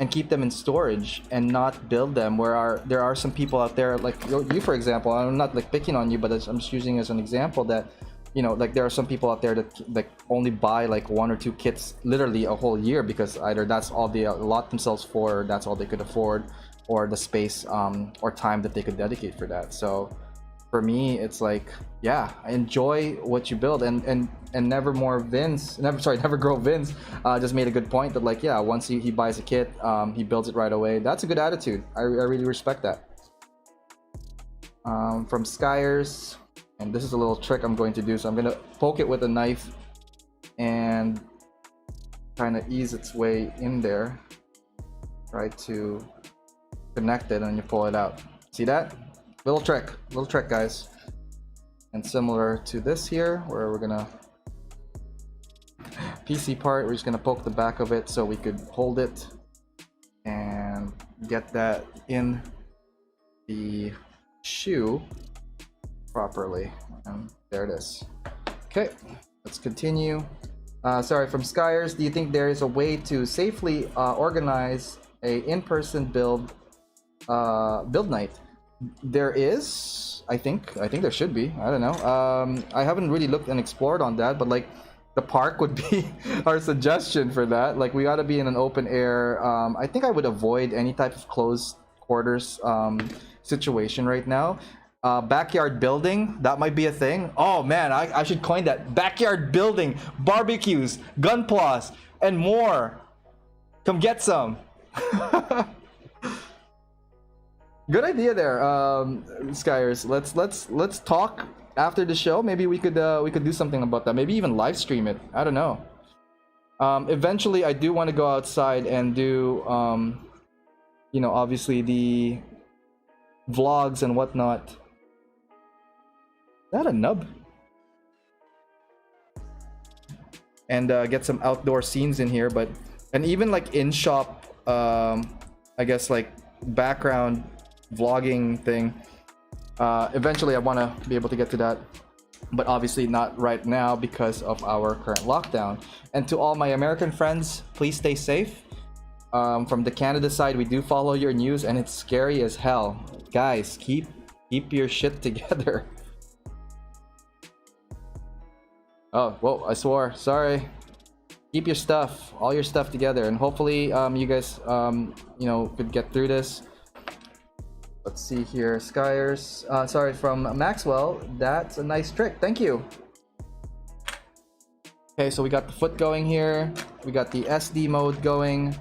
and keep them in storage and not build them. There are some people out there like you, for example. I'm not like picking on you, but I'm just using as an example that, you know, like there are some people out there that like only buy like 1 or 2 kits literally a whole year because either that's all they allot themselves for, or that's all they could afford, or the space or time that they could dedicate for that. So for me, it's like, yeah, enjoy what you build. And Never Grow Vince just made a good point that, like, yeah, once he buys a kit, he builds it right away. That's a good attitude. I really respect that. From Skyers, and this is a little trick I'm going to do. So I'm gonna poke it with a knife and kind of ease its way in there. Try to connect it, and you pull it out. See that? Little trick, guys. And similar to this here, where we're gonna PC part, we're just gonna poke the back of it so we could hold it and get that in the shoe properly. And there it is. Okay, let's continue. Sorry, from Skyers, do you think there is a way to safely organize a in-person build night? There is, I think there should be. I don't know. I haven't really looked and explored on that, but like the park would be our suggestion for that. Like we gotta be in an open air. I think I would avoid any type of closed quarters situation right now. Backyard building, that might be a thing. Oh man, I should coin that. Backyard building, barbecues, gunplas, and more. Come get some. Good idea there, Skyers. Let's talk after the show. Maybe we could do something about that. Maybe even live stream it. I don't know. Eventually, I do want to go outside and do, you know, obviously the vlogs and whatnot. Is that a nub? And get some outdoor scenes in here, and even like in shop, I guess like background vlogging thing. Eventually I want to be able to get to that, but obviously not right now because of our current lockdown. And to all my American friends, please stay safe. From the Canada side, we do follow your news, and it's scary as hell. Guys, keep your shit together. Oh, whoa! I swore. Sorry. Keep your stuff, all your stuff together, and hopefully, you guys, you know, could get through this. Let's see here, Skyers. Sorry, from Maxwell. That's a nice trick. Thank you. Okay, so we got the foot going here. We got the SD mode going.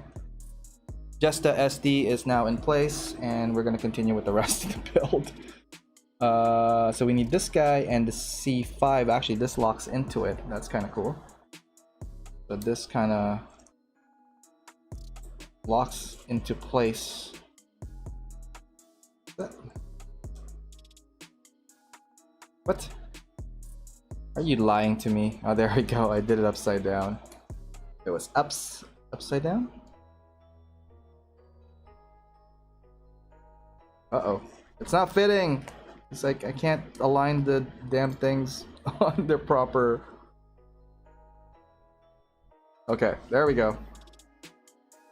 Jesta SD is now in place, and we're gonna continue with the rest of the build. So we need this guy and the C5. Actually, this locks into it. That's kind of cool. So this kind of locks into place. What? Are you lying to me? Oh, there we go. I did it upside down. It was upside down? Uh-oh. It's not fitting! It's like I can't align the damn things on their proper... Okay, there we go.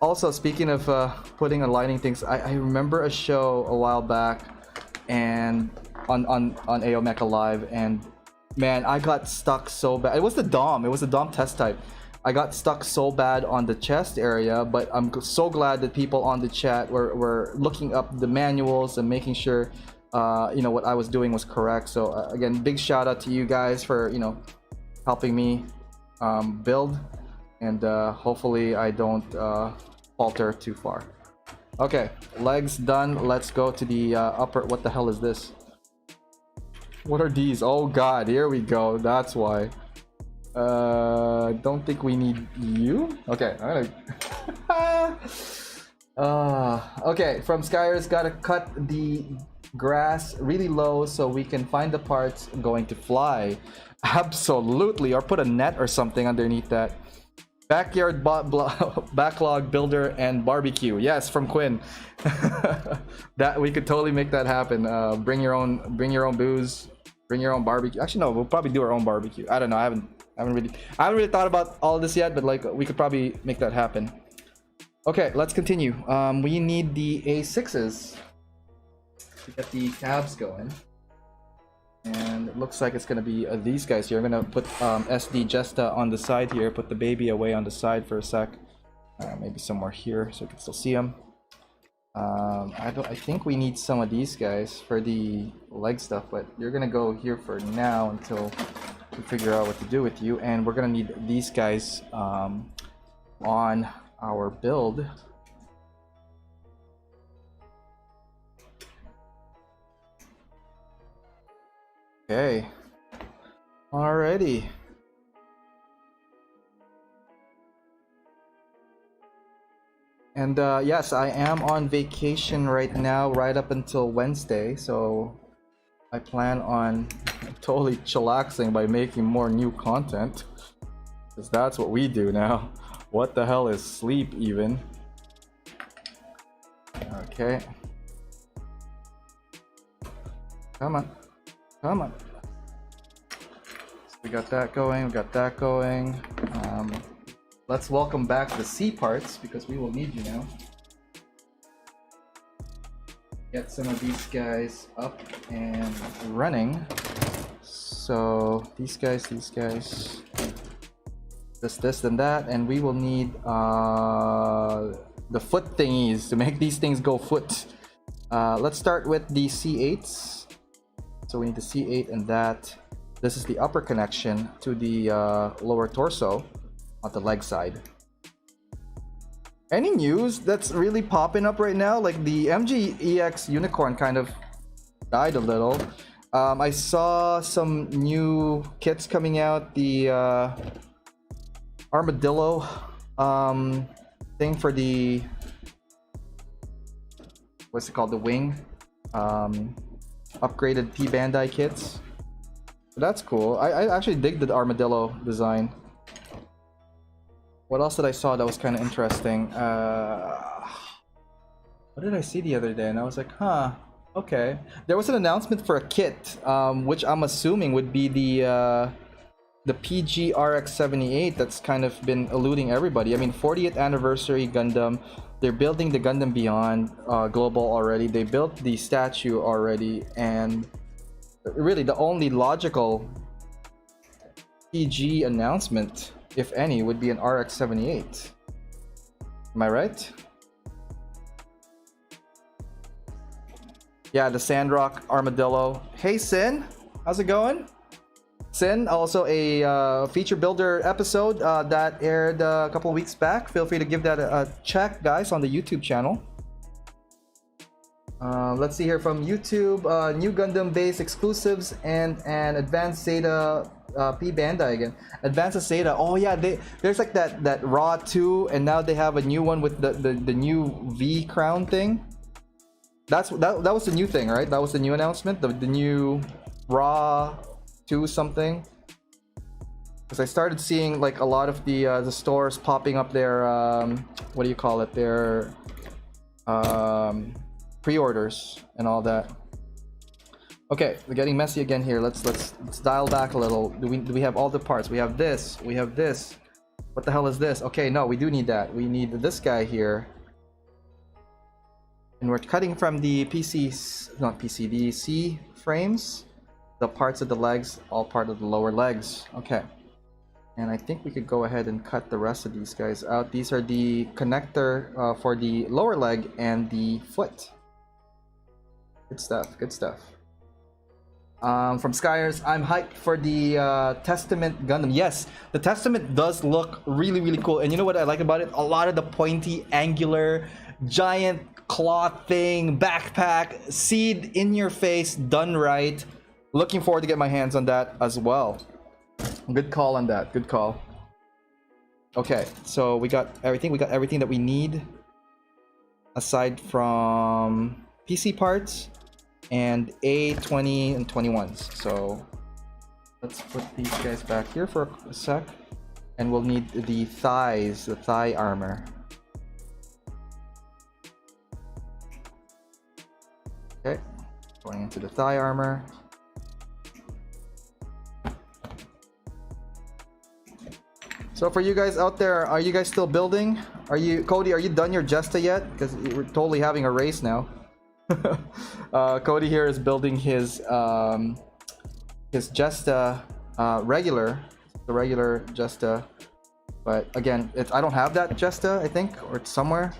Also, speaking of putting aligning things, I remember a show a while back and on AO Mecha Live, and man, I got stuck so bad. It was the DOM test type. I got stuck so bad on the chest area, but I'm so glad that people on the chat were looking up the manuals and making sure you know, what I was doing was correct. So again, big shout out to you guys for, you know, helping me build, and hopefully I don't falter too far. Okay, legs done. Let's go to the upper. What the hell is this? What are these? Oh god, here we go. That's why. Don't think we need you. Okay, I'm gonna okay, from Skyers, gotta cut the grass really low so we can find the parts going to fly. Absolutely, or put a net or something underneath that. Backyard backlog builder and barbecue. Yes, from Quinn. That we could totally make that happen. Bring your own booze, bring your own barbecue. Actually, no, we'll probably do our own barbecue. I don't know. I haven't really thought about all this yet, but like we could probably make that happen. Okay, let's continue. We need the A6s to get the cabs going, and it looks like it's gonna be these guys here. I'm gonna put SD Jesta on the side here, put the baby away on the side for a sec, maybe somewhere here so we can still see them. I think we need some of these guys for the leg stuff, but you're gonna go here for now until we figure out what to do with you, and we're gonna need these guys on our build. Okay, alrighty. And yes, I am on vacation right now, right up until Wednesday, so I plan on totally chillaxing by making more new content, because that's what we do now. What the hell is sleep even? Okay. Come on. Come on. So we got that going, we got that going. Let's welcome back the C parts, because we will need you now. Get some of these guys up and running. So these guys, this and that, and we will need the foot thingies to make these things go foot. Let's start with the C8s. So we need the C8 and that. This is the upper connection to the lower torso on the leg side. Any news that's really popping up right now? Like the MGEX Unicorn kind of died a little. I saw some new kits coming out. The armadillo thing for the, what's it called, the wing, upgraded P Bandai kits. So that's cool. I actually dig the armadillo design. What else did I saw that was kind of interesting? What did I see the other day? And I was like, huh, okay. There was an announcement for a kit, which I'm assuming would be the the PG RX-78 that's kind of been eluding everybody. I mean, 40th anniversary Gundam. They're building the Gundam Beyond Global already. They built the statue already, and really the only logical PG announcement, if any, would be an RX-78. Am I right? Yeah, the Sandrock Armadillo. Hey Sin, how's it going? Sin, also a feature builder episode that aired a couple weeks back. Feel free to give that a check, guys, on the YouTube channel. Let's see here from YouTube. New Gundam base exclusives and Advanced Zeta P Bandai again. Advanced Zeta. Oh yeah, there's like that Raw 2, and now they have a new one with the new V crown thing. That was the new thing, right? That was the new announcement. The new Raw 2 something. Because I started seeing like a lot of the stores popping up their what do you call it? Their pre-orders and all that. Okay, we're getting messy again here. Let's dial back a little. Do we have all the parts? We have this. We have this. What the hell is this? Okay, no, we do need that. We need this guy here. And we're cutting from the the C frames. The parts of the legs, all part of the lower legs. Okay. And I think we could go ahead and cut the rest of these guys out. These are the connector for the lower leg and the foot. Good stuff, good stuff. From Skyers, I'm hyped for the Testament Gundam. Yes, the Testament does look really, really cool. And you know what I like about it? A lot of the pointy, angular, giant cloth thing, backpack, seed in your face, done right. Looking forward to get my hands on that as well. Good call on that. Good call. Okay, so we got everything. We got everything that we need, aside from PC parts and A20 and 21s. So let's put these guys back here for a sec, and we'll need the thighs, the thigh armor. Okay, going into the thigh armor. So for you guys out there, are you guys still building? Cody, are you done your Jesta yet? Because we're totally having a race now. Cody here is building his Jesta regular, the regular Jesta. But again, I don't have that Jesta, I think, or it's somewhere.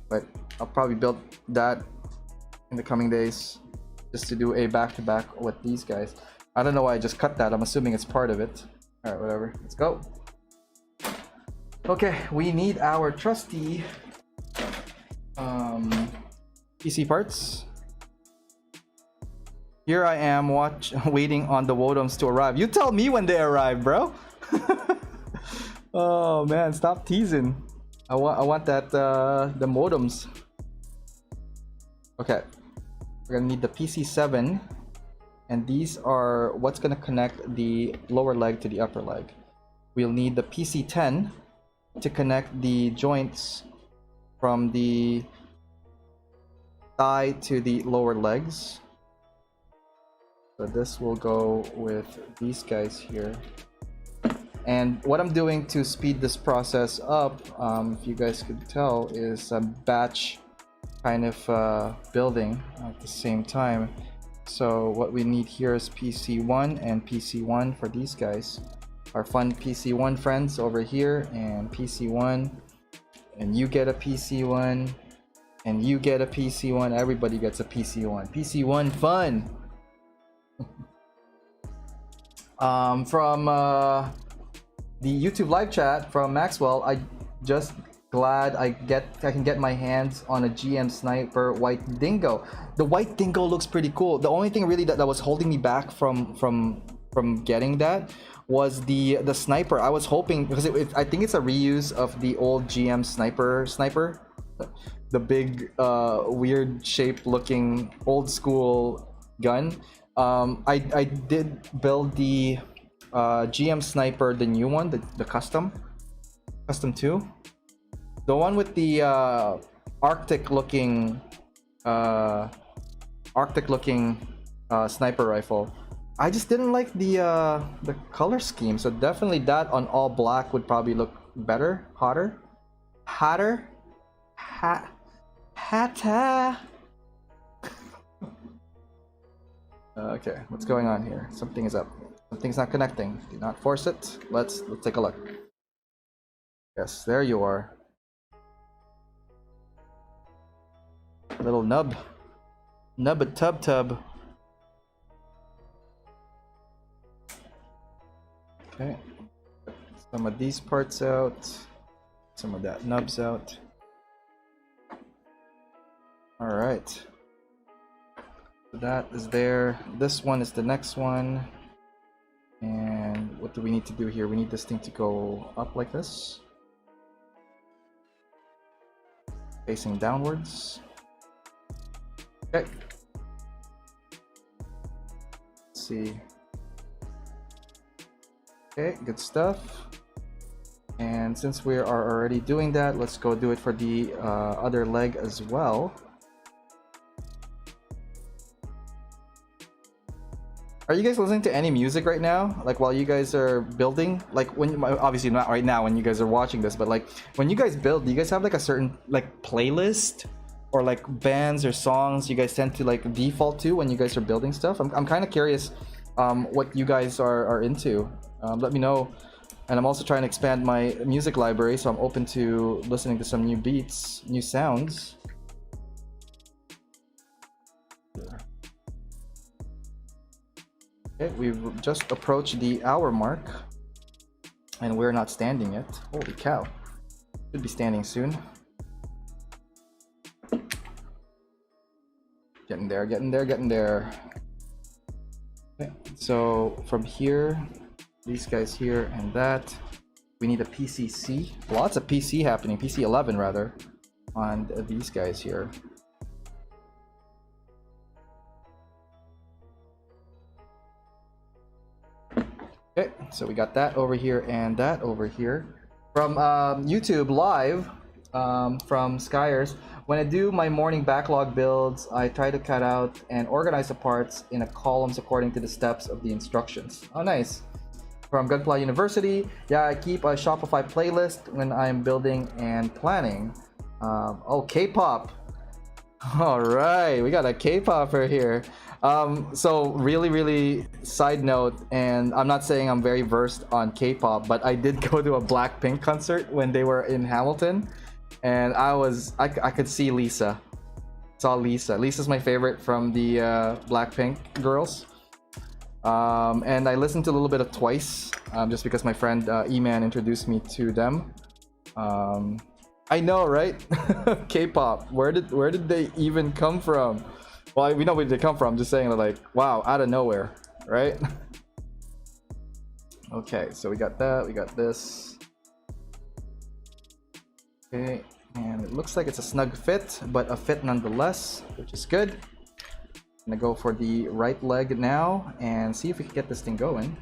But I'll probably build that in the coming days, just to do a back-to-back with these guys. I don't know why I just cut that. I'm assuming it's part of it. All right, whatever. Let's go. Okay, we need our trusty PC parts. Here I am waiting on the modems to arrive. You tell me when they arrive, bro. Oh man, stop teasing. I want that the modems. Okay, we're gonna need the PC7, and these are what's gonna connect the lower leg to the upper leg. We'll need the PC10 to connect the joints from the thigh to the lower legs. So this will go with these guys here. And what I'm doing to speed this process up, if you guys could tell, is a batch kind of building at the same time. So what we need here is PC1 and PC1 for these guys. Our fun PC1 friends over here, and PC1, and you get a PC1, and you get a PC1. Everybody gets a PC1. PC1 fun. From the YouTube live chat from Maxwell, I just glad I can get my hands on a GM Sniper White Dingo. The White Dingo looks pretty cool. The only thing really that was holding me back from getting that was the sniper. I was hoping, because I think it's a reuse of the old GM sniper, the big weird shaped looking old school gun. I did build the GM sniper, the new one, the custom 2, the one with the arctic looking sniper rifle. I just didn't like the color scheme. So definitely that on all black would probably look better, hotter, hatter. Okay, what's going on here? Something is up. Something's not connecting. Do not force it. Let's take a look. Yes, there you are. Little nub a tub. Okay, some of these parts out, some of that nubs out. All right, so that is there. This one is the next one. And what do we need to do here? We need this thing to go up like this, facing downwards. Okay, let's see. Okay, good stuff. And since we are already doing that, let's go do it for the other leg as well. Are you guys listening to any music right now? Like while you guys are building? Like when, obviously not right now when you guys are watching this, but like when you guys build, do you guys have like a certain like playlist or like bands or songs you guys tend to like default to when you guys are building stuff? I'm kind of curious what you guys are into. Let me know. And I'm also trying to expand my music library, so I'm open to listening to some new beats, new sounds. Okay, we've just approached the hour mark and we're not standing yet. Holy cow. Should be standing soon. Getting there. Okay, so from here, these guys here and that, we need a PCC. Lots of PC happening, PC 11 rather, on these guys here. Okay, so we got that over here and that over here. From YouTube live, from Skyers, when I do my morning backlog builds, I try to cut out and organize the parts in a columns according to the steps of the instructions. Oh, nice. From Gunpla University, yeah, I keep a Shopify playlist when I'm building and planning. Oh, K-pop. All right, we got a K-popper here. So really side note, and I'm not saying I'm very versed on K-pop, but I did go to a Blackpink concert when they were in Hamilton, and I could see Lisa. Saw Lisa. Lisa's my favorite from the Blackpink girls. And I listened to a little bit of Twice, just because my friend E-Man introduced me to them. I know, right? K-pop. Where did they even come from? Well, we know where they come from. I'm just saying, like, wow, out of nowhere, right? Okay, so we got that. We got this. Okay, and it looks like it's a snug fit, but a fit nonetheless, which is good. I'm gonna go for the right leg now and see if we can get this thing going.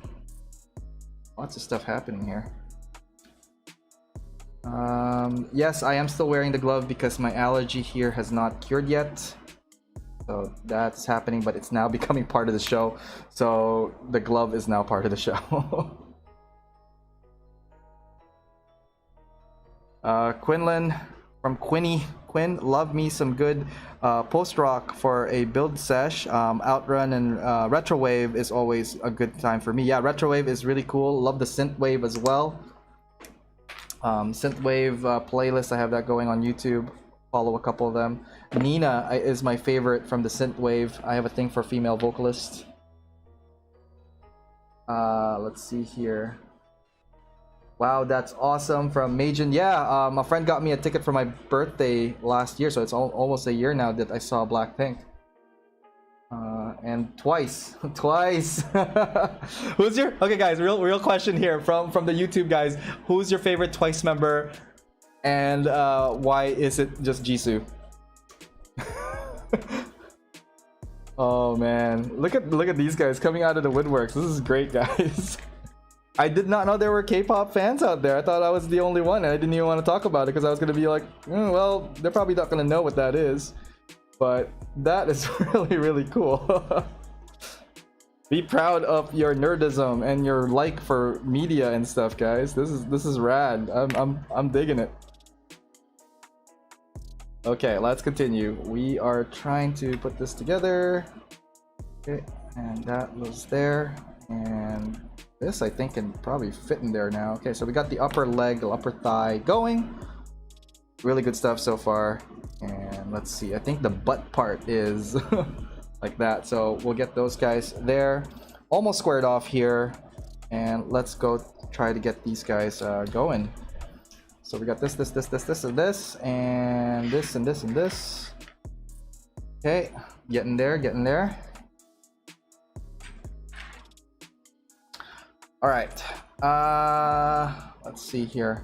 Lots of stuff happening here. Yes, I am still wearing the glove because my allergy here has not cured yet. So that's happening, but it's now becoming part of the show. So the glove is now part of the show. Quinlan from Quinn, love me some good post-rock for a build sesh. Outrun and Retrowave is always a good time for me. Yeah, Retrowave is really cool. Love the Synthwave as well. Synthwave playlist, I have that going on YouTube. Follow a couple of them. Nina is my favorite from the Synthwave. I have a thing for female vocalists. Let's see here. Wow, that's awesome from Majin. Yeah, my friend got me a ticket for my birthday last year, so it's almost a year now that I saw Blackpink. And twice. Who's your... Okay, guys, real question here from the YouTube guys. Who's your favorite Twice member, and why is it just Jisoo? Oh man, look at these guys coming out of the woodworks. This is great, guys. I did not know there were K-pop fans out there. I thought I was the only one, and I didn't even want to talk about it because I was going to be like, well, they're probably not going to know what that is. But that is really cool. Be proud of your nerdism and your like for media and stuff, guys. This is rad. I'm digging it. Okay, let's continue. We are trying to put this together. Okay, and that was there, and this I think can probably fit in there now. Okay, so we got the upper leg, the upper thigh going. Really good stuff so far. And let's see, I think the butt part is like that, so we'll get those guys there. Almost squared off here, and let's go try to get these guys going. So we got this, and this, and this, and this. Okay, getting there. All right, let's see here.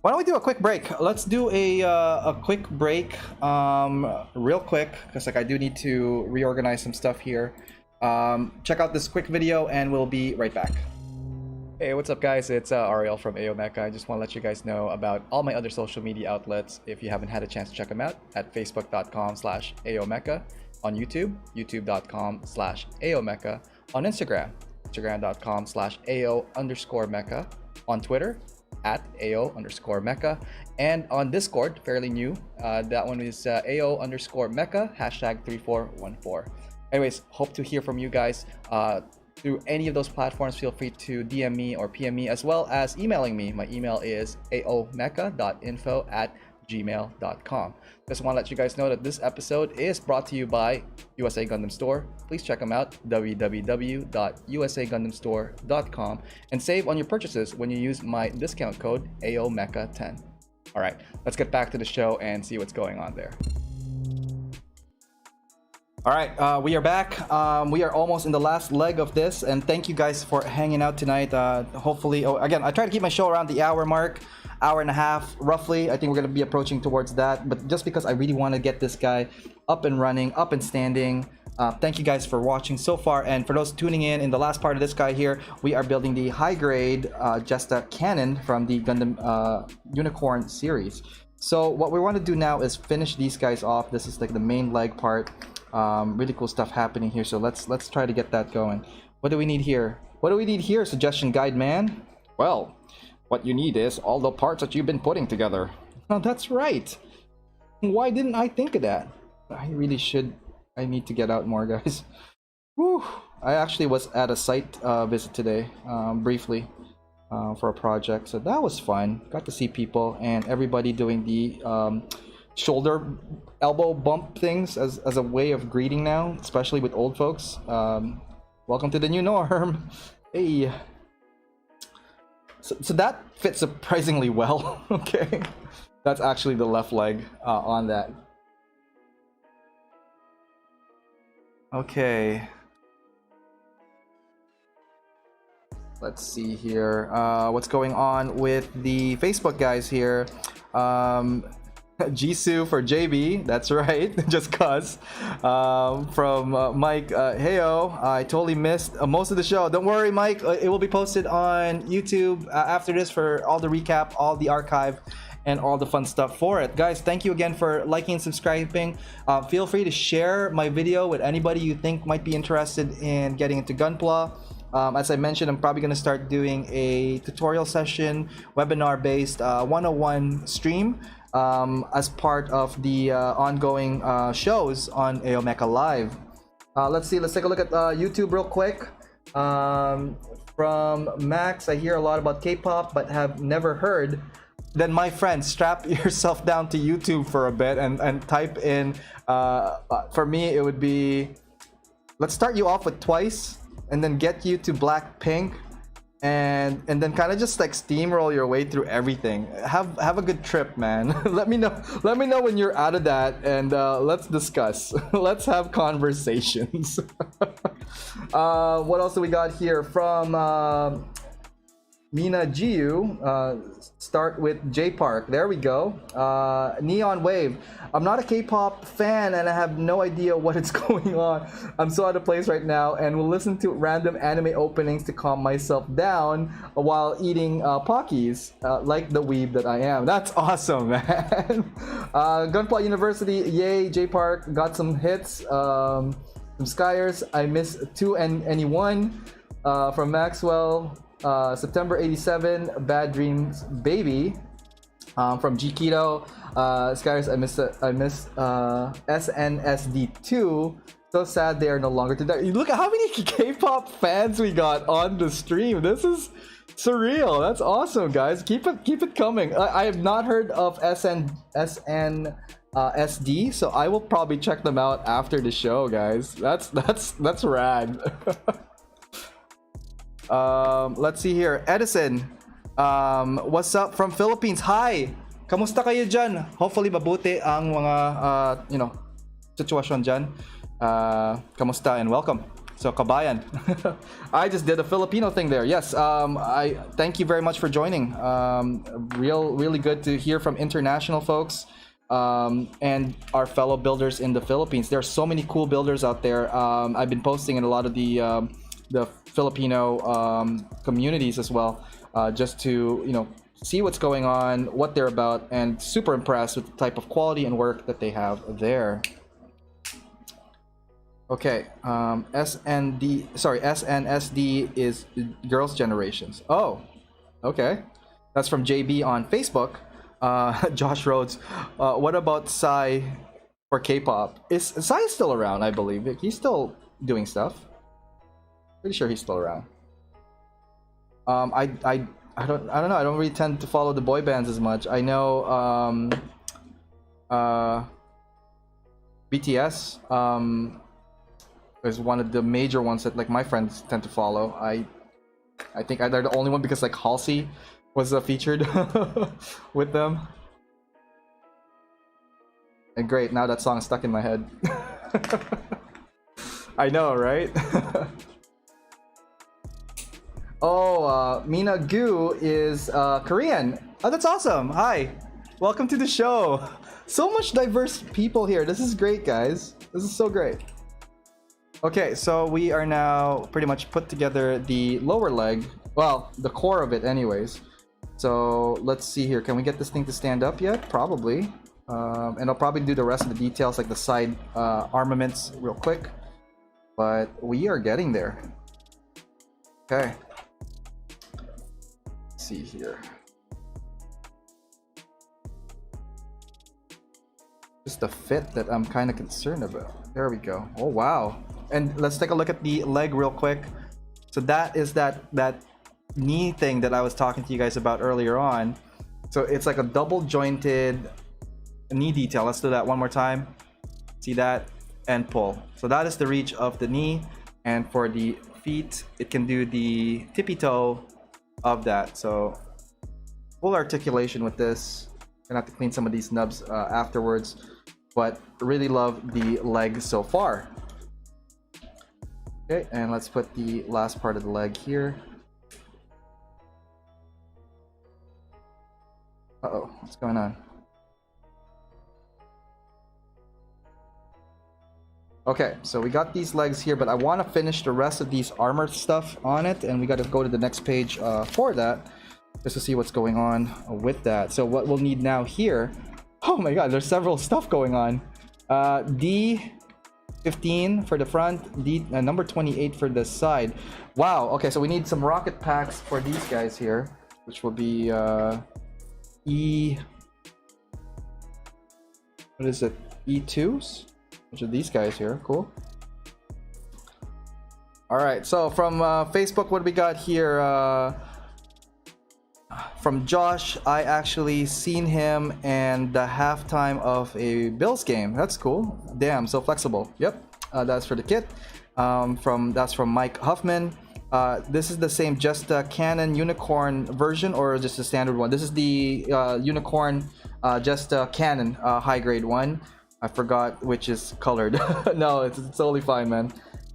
Why don't we do a quick break? Let's do a quick break, real quick, because like I do need to reorganize some stuff here. Check out this quick video, and we'll be right back. Hey, what's up, guys? It's Ariel from AO Mecha. I just want to let you guys know about all my other social media outlets if you haven't had a chance to check them out at facebook.com/AOMecha, on YouTube, youtube.com/AOMecha, on Instagram, instagram.com/AO_Mecha, on Twitter, at AO_Mecha, and on Discord, fairly new. That one is AO_Mecha, #3414. Anyways, hope to hear from you guys through any of those platforms. Feel free to DM me or PM me, as well as emailing me. My email is aomecha.info@gmail.com. Just want to let you guys know that this episode is brought to you by USA Gundam Store. Please check them out, www.usagundamstore.com, and save on your purchases when you use my discount code AOMecha10. All right, let's get back to the show and see what's going on there. All right, we are back. We are almost in the last leg of this, and thank you guys for hanging out tonight. Hopefully, again, I try to keep my show around the hour mark, hour and a half roughly. I think we're going to be approaching towards that, but just because I really want to get this guy up and running, up and standing. Thank you guys for watching so far, and for those tuning in the last part of this guy here, we are building the high grade Jesta cannon from the Gundam Unicorn series. So what we want to do now is finish these guys off. This is like the main leg part. Really cool stuff happening here, so let's try to get that going. What do we need here? Suggestion guide man? Well, what you need is all the parts that you've been putting together. Oh, that's right. Why didn't I think of that? I really should. I need to get out more, guys. Whew. I actually was at a site visit today, briefly, for a project, so that was fun. Got to see people and everybody doing the shoulder elbow bump things as a way of greeting now, especially with old folks. Welcome to the new norm. Hey, so that fits surprisingly well. Okay, that's actually the left leg on that. Okay, let's see here what's going on with the Facebook guys here. Jisoo for JB, that's right. Just cuz. From Mike, heyo, I totally missed most of the show. Don't worry, Mike, it will be posted on YouTube after this for all the recap, all the archive, and all the fun stuff for it. Guys, thank you again for liking and subscribing. Feel free to share my video with anybody you think might be interested in getting into Gunpla. As I mentioned, I'm probably going to start doing a tutorial session, webinar based 101 stream as part of the ongoing shows on AO Mecha Live. Let's take a look at YouTube real quick. From Max, I hear a lot about K-pop but have never heard. Then my friend, strap yourself down to YouTube for a bit and type in, for me it would be, let's start you off with Twice and then get you to Blackpink, and then kind of just like steamroll your way through everything. Have a good trip, man. Let me know when you're out of that, and let's discuss. Let's have conversations. What else do we got here from Mina Jiu? Start with J Park. There we go. Neon Wave. I'm not a K-pop fan and I have no idea what is going on. I'm so out of place right now and will listen to random anime openings to calm myself down while eating Pockies, like the weeb that I am. That's awesome, man. Gunpla University, yay. J Park got some hits. From Skyers, I miss 2 and anyone. From Maxwell, September 87, Bad Dreams Baby. From G Keto, Skyers, I miss SNSD2. So sad they are no longer today. Look at how many K-pop fans we got on the stream. This is surreal. That's awesome, guys. Keep it coming. I have not heard of SNSD, so I will probably check them out after the show, guys. That's rad. Let's see here. Edison, what's up from Philippines? Hi. Kamusta kayo dyan? Hopefully mabuti ang mga sitwasyon dyan. Kamusta and welcome. So kabayan. I just did a Filipino thing there. Yes. I thank you very much for joining. Really good to hear from international folks. And our fellow builders in the Philippines. There are so many cool builders out there. I've been posting in a lot of the Filipino communities as well, just to see what's going on, what they're about, and super impressed with the type of quality and work that they have there. Okay, SNSD is Girls' Generations. Oh, okay. That's from JB on Facebook. Josh Rhodes, what about Psy for K-pop? Is Psy still around? I believe he's still doing stuff. Pretty sure he's still around. I don't know. I don't really tend to follow the boy bands as much. I know BTS is one of the major ones that my friends tend to follow. I think they're the only one because Halsey was featured with them. And great, now that song is stuck in my head. I know, right? Oh, Mina Gu is Korean. Oh, that's awesome. Hi, welcome to the show. So much diverse people here. This is great, guys. This is so great. Okay, so we are now pretty much put together the lower leg. Well, the core of it anyways. So let's see here. Can we get this thing to stand up yet? Probably. And I'll probably do the rest of the details, like the side armaments real quick. But we are getting there. Okay. Let's see here. Just the fit that I'm kind of concerned about. There we go. Oh, wow. And let's take a look at the leg real quick. So that is that knee thing that I was talking to you guys about earlier on. So it's like a double jointed knee detail. Let's do that one more time. See that? And pull. So that is the reach of the knee. And for the feet, it can do the tippy toe of that. So full articulation with this. Gonna have to clean some of these nubs afterwards. But really love the leg so far. Okay, and let's put the last part of the leg here. Uh-oh, what's going on? Okay, so we got these legs here, but I want to finish the rest of these armor stuff on it, and we got to go to the next page for that, just to see what's going on with that. So what we'll need now here, oh my god, there's several stuff going on. D15 for the front, number 28 for the side. Wow, okay, so we need some rocket packs for these guys here, which will be what is it? E2s? Which are these guys here? Cool. All right, so from Facebook, what do we got here? From Josh, I actually seen him and the halftime of a Bills game. That's cool. Damn, so flexible. Yep, that's for the kit. That's from Mike Huffman. This is the same Jesta Canon Unicorn version or just the standard one? This is the Unicorn Jesta Canon high grade one. I forgot which is colored. No, it's totally fine, man.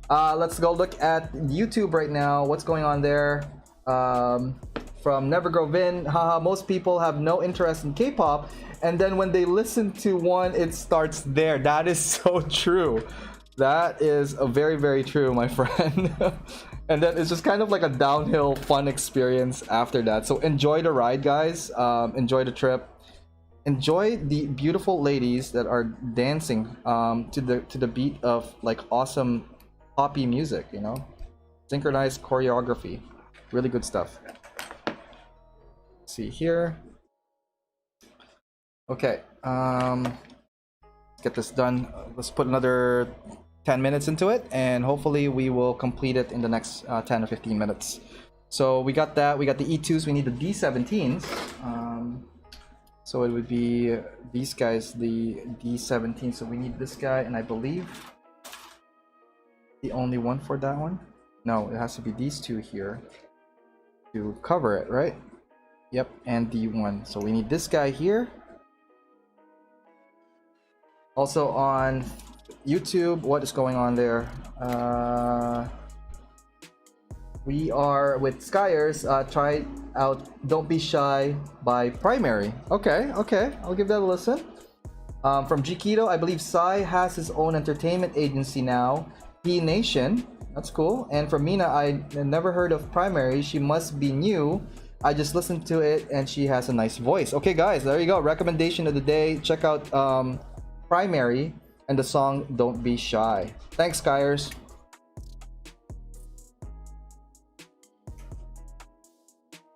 Let's go look at YouTube right now. What's going on there? From Never Grow Vin, haha, most people have no interest in K-pop, and then when they listen to one, it starts there. That is so true. That is very, very true, my friend. And then it's just kind of like a downhill fun experience after that. So enjoy the ride, guys. Enjoy the trip. Enjoy the beautiful ladies that are dancing to the beat of like awesome poppy music, you know, synchronized choreography, really good stuff. Let's see here. Okay, let's get this done. Let's put another 10 minutes into it, and hopefully we will complete it in the next 10 or 15 minutes. So we got that. We got the E2s. We need the D17s. So it would be these guys, the D17. So we need this guy, and I believe the only one for that one. No, it has to be these two here to cover it, right? Yep, and D1. So we need this guy here. Also on YouTube, what is going on there? We are with Skyers. Try out "Don't Be Shy" by Primary. Okay, I'll give that a listen. From Gketo, I believe Psy has his own entertainment agency now, EP-19. That's cool. And from Mina, I never heard of Primary. She must be new. I just listened to it and she has a nice voice. Okay, guys, there you go. Recommendation of the day. Check out Primary and the song "Don't Be Shy." Thanks, Skyers.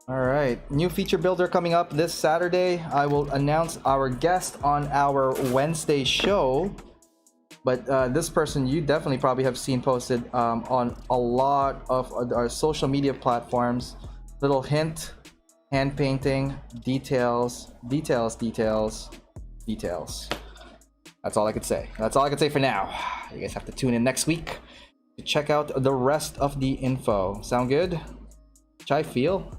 All right, new feature builder coming up this Saturday. I will announce our guest on our Wednesday show. But this person you definitely probably have seen posted on a lot of our social media platforms. Little hint, hand painting, details. That's all I could say. That's all I could say for now. You guys have to tune in next week to check out the rest of the info. Sound good? Which I feel.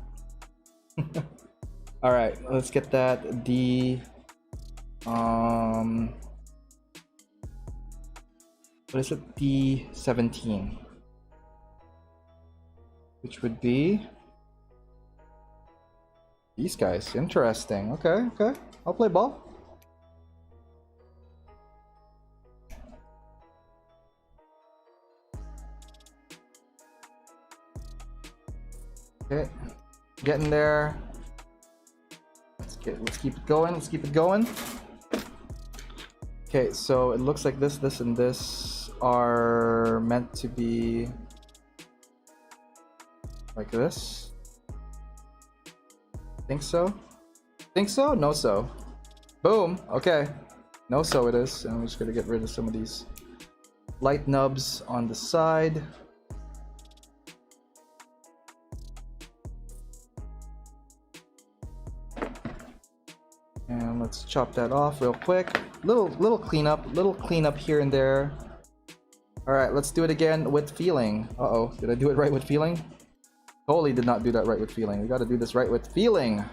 All right, let's get that. What is it? D17, which would be these guys. Interesting. Okay, I'll play ball. Okay, getting there. Let's keep it going. Okay, so it looks like this and this are meant to be like this. Think so? No so. Boom. Okay. No so it is. And I'm just gonna get rid of some of these light nubs on the side. And let's chop that off real quick. Little cleanup here and there. All right, let's do it again with feeling. Uh-oh, did I do it right with feeling? Totally did not do that right with feeling. We got to do this right with feeling.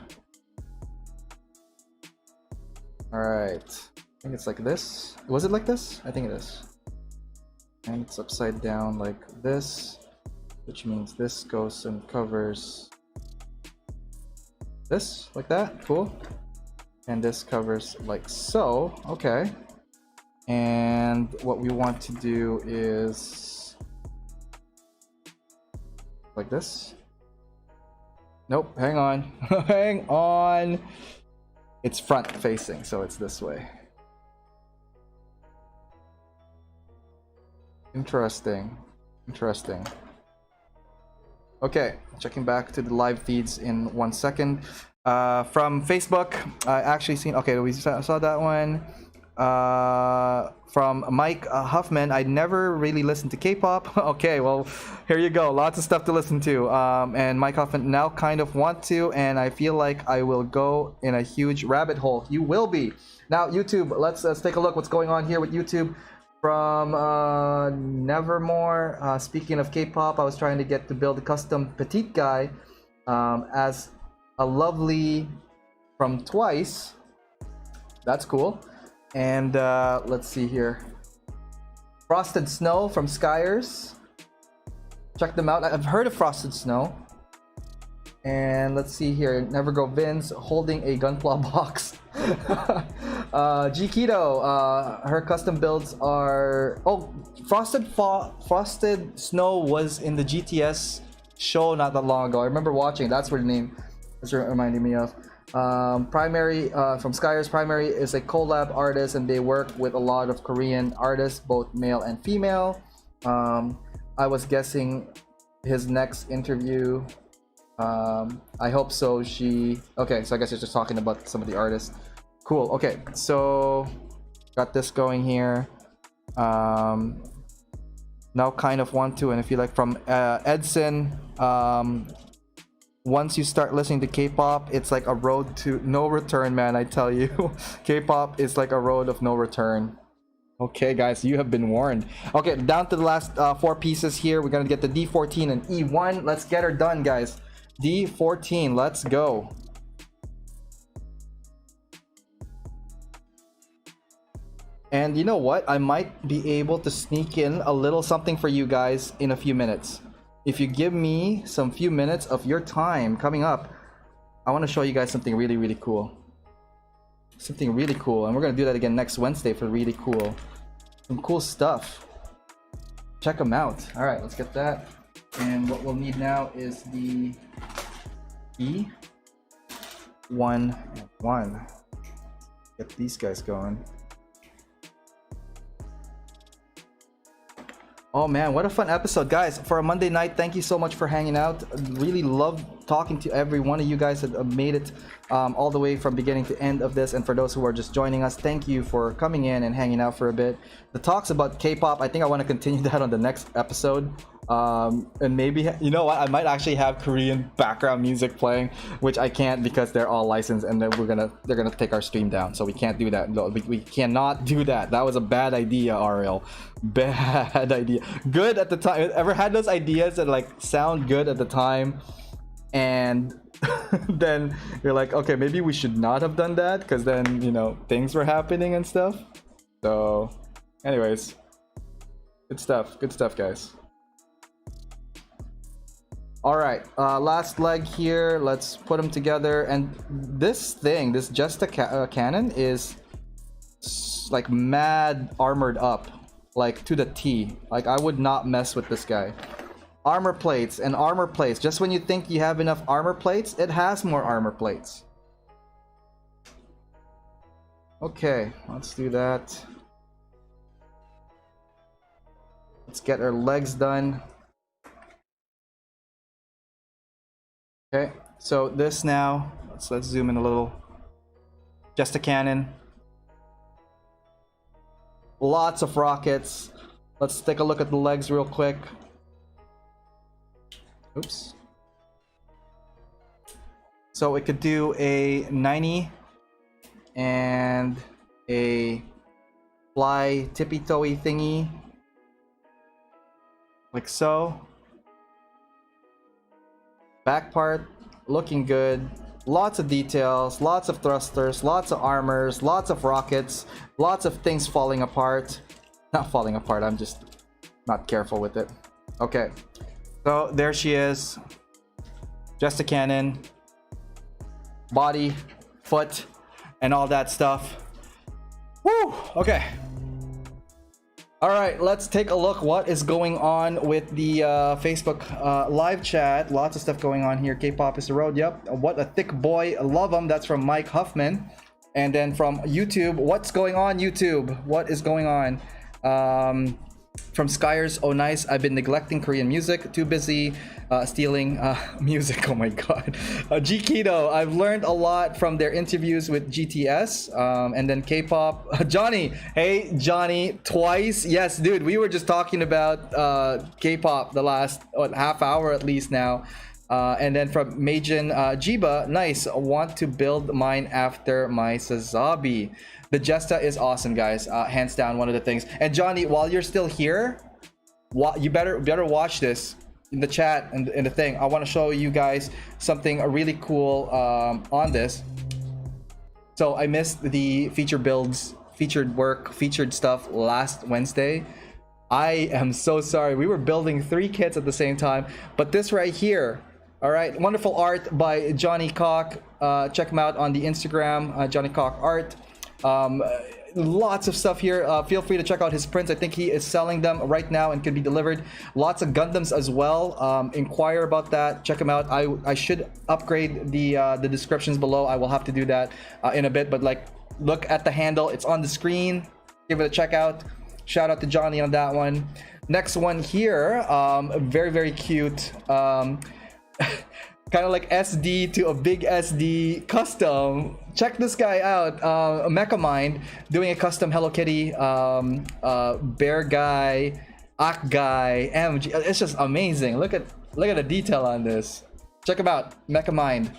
All right, I think it's like this. Was it like this? I think it is. And it's upside down like this, which means this goes and covers this, like that. Cool. And this covers like so. Okay. And what we want to do is like this. Nope, hang on. Hang on. It's front facing, so it's this way. Interesting. Okay, checking back to the live feeds in 1 second. From Facebook, I actually seen. Okay, we saw that one. From Mike Huffman, I never really listened to K-pop. Okay, well, here you go. Lots of stuff to listen to. And Mike Huffman now kind of want to, and I feel like I will go in a huge rabbit hole. You will be. Now, YouTube. Let's take a look. What's going on here with YouTube? From Nevermore. Speaking of K-pop, I was trying to get to build a custom petite guy as a lovely from Twice. That's cool. And let's see here. Frosted Snow from Skyers. Check them out. I've heard of Frosted Snow. And let's see here. Never Go Vince holding a Gunpla box. Gketo. Her custom builds are. Oh, Frosted Snow was in the GTS show not that long ago. I remember watching. That's where the name is reminding me of. Primary from Skyers. Primary is a collab artist, and they work with a lot of Korean artists, both male and female. I was guessing his next interview. I hope so. Okay, so I guess it's just talking about some of the artists. Cool. Okay, so got this going here. Now kind of want to, and if you like, from Edson, once you start listening to K-pop, it's like a road to no return, man. I tell you. K-pop is like a road of no return. Okay, guys, you have been warned. Okay, down to the last 4 pieces here. We're gonna get the D14 and E1. Let's get her done, guys. D14, let's go. And you know what? I might be able to sneak in a little something for you guys in a few minutes. If you give me some few minutes of your time coming up, I want to show you guys something really, really cool. Something really cool. And we're going to do that again next Wednesday for really cool. Some cool stuff. Check them out. All right, let's get that. And what we'll need now is the E1 and 1. Get these guys going. Oh man, what a fun episode, guys. For a Monday night, thank you so much for hanging out. Really love talking to every one of you guys that have made it all the way from beginning to end of this. And for those who are just joining us, thank you for coming in and hanging out for a bit. The talks about K-pop, I think I want to continue that on the next episode. And maybe, you know what, I might actually have Korean background music playing, which I can't because they're all licensed, and then they're gonna take our stream down, so we can't do that. No, we cannot do that. That was a bad idea, Ariel. Bad idea. Good at the time. Ever had those ideas that like sound good at the time, and then you're like, okay, maybe we should not have done that, because then, you know, things were happening and stuff. So anyways, good stuff, guys. All right, last leg here. Let's put them together. And this Jesta cannon is like mad armored up, like to the T. Like I would not mess with this guy. Armor plates and armor plates. Just when you think you have enough armor plates, it has more armor plates. Okay, let's do that. Let's get our legs done. Okay, so this now, let's zoom in a little. Just a cannon. Lots of rockets. Let's take a look at the legs real quick. Oops. So it could do a 90 and a fly tippy-toey thingy. Like so. Back part looking good. Lots of details, lots of thrusters, lots of armors, lots of rockets, lots of things falling apart. Not falling apart, I'm just not careful with it. Okay, so there she is. Just a cannon, body, foot, and all that stuff. Woo! Okay. All right, let's take a look what is going on with the Facebook live chat. Lots of stuff going on here. K-pop is the road. Yep. What a thick boy. Love him. That's from Mike Huffman. And then from YouTube, what's going on, YouTube? What is going on? From Skyers, oh nice. I've been neglecting Korean music. Too busy stealing music. Oh my god. G Keto, I've learned a lot from their interviews with GTS. And then K-pop. Johnny, hey Johnny, twice. Yes, dude, we were just talking about K-pop the last half hour at least now. And then from Majin Jiba, nice. Want to build mine after my Sazabi. The Jesta is awesome, guys. Hands down, one of the things. And Johnny, while you're still here, you better watch this in the chat and in the thing. I want to show you guys something really cool on this. So I missed the feature builds, featured stuff last Wednesday. I am so sorry. We were building 3 kits at the same time, but this right here. All right, wonderful art by Johnny Cock. Check him out on the Instagram, Johnny Cock Art. Lots of stuff here. Feel free to check out his prints. I think he is selling them right now and can be delivered. Lots of Gundams as well. Inquire about that. Check him out. I should upgrade the descriptions below. I will have to do that in a bit. But like, look at the handle. It's on the screen. Give it a check out. Shout out to Johnny on that one. Next one here, very, very cute. Kind of like SD to a big SD custom. Check this guy out. Mecha Mind doing a custom Hello Kitty, bear guy, Ak guy, MG. It's just amazing. Look at the detail on this. Check him out, Mecha Mind.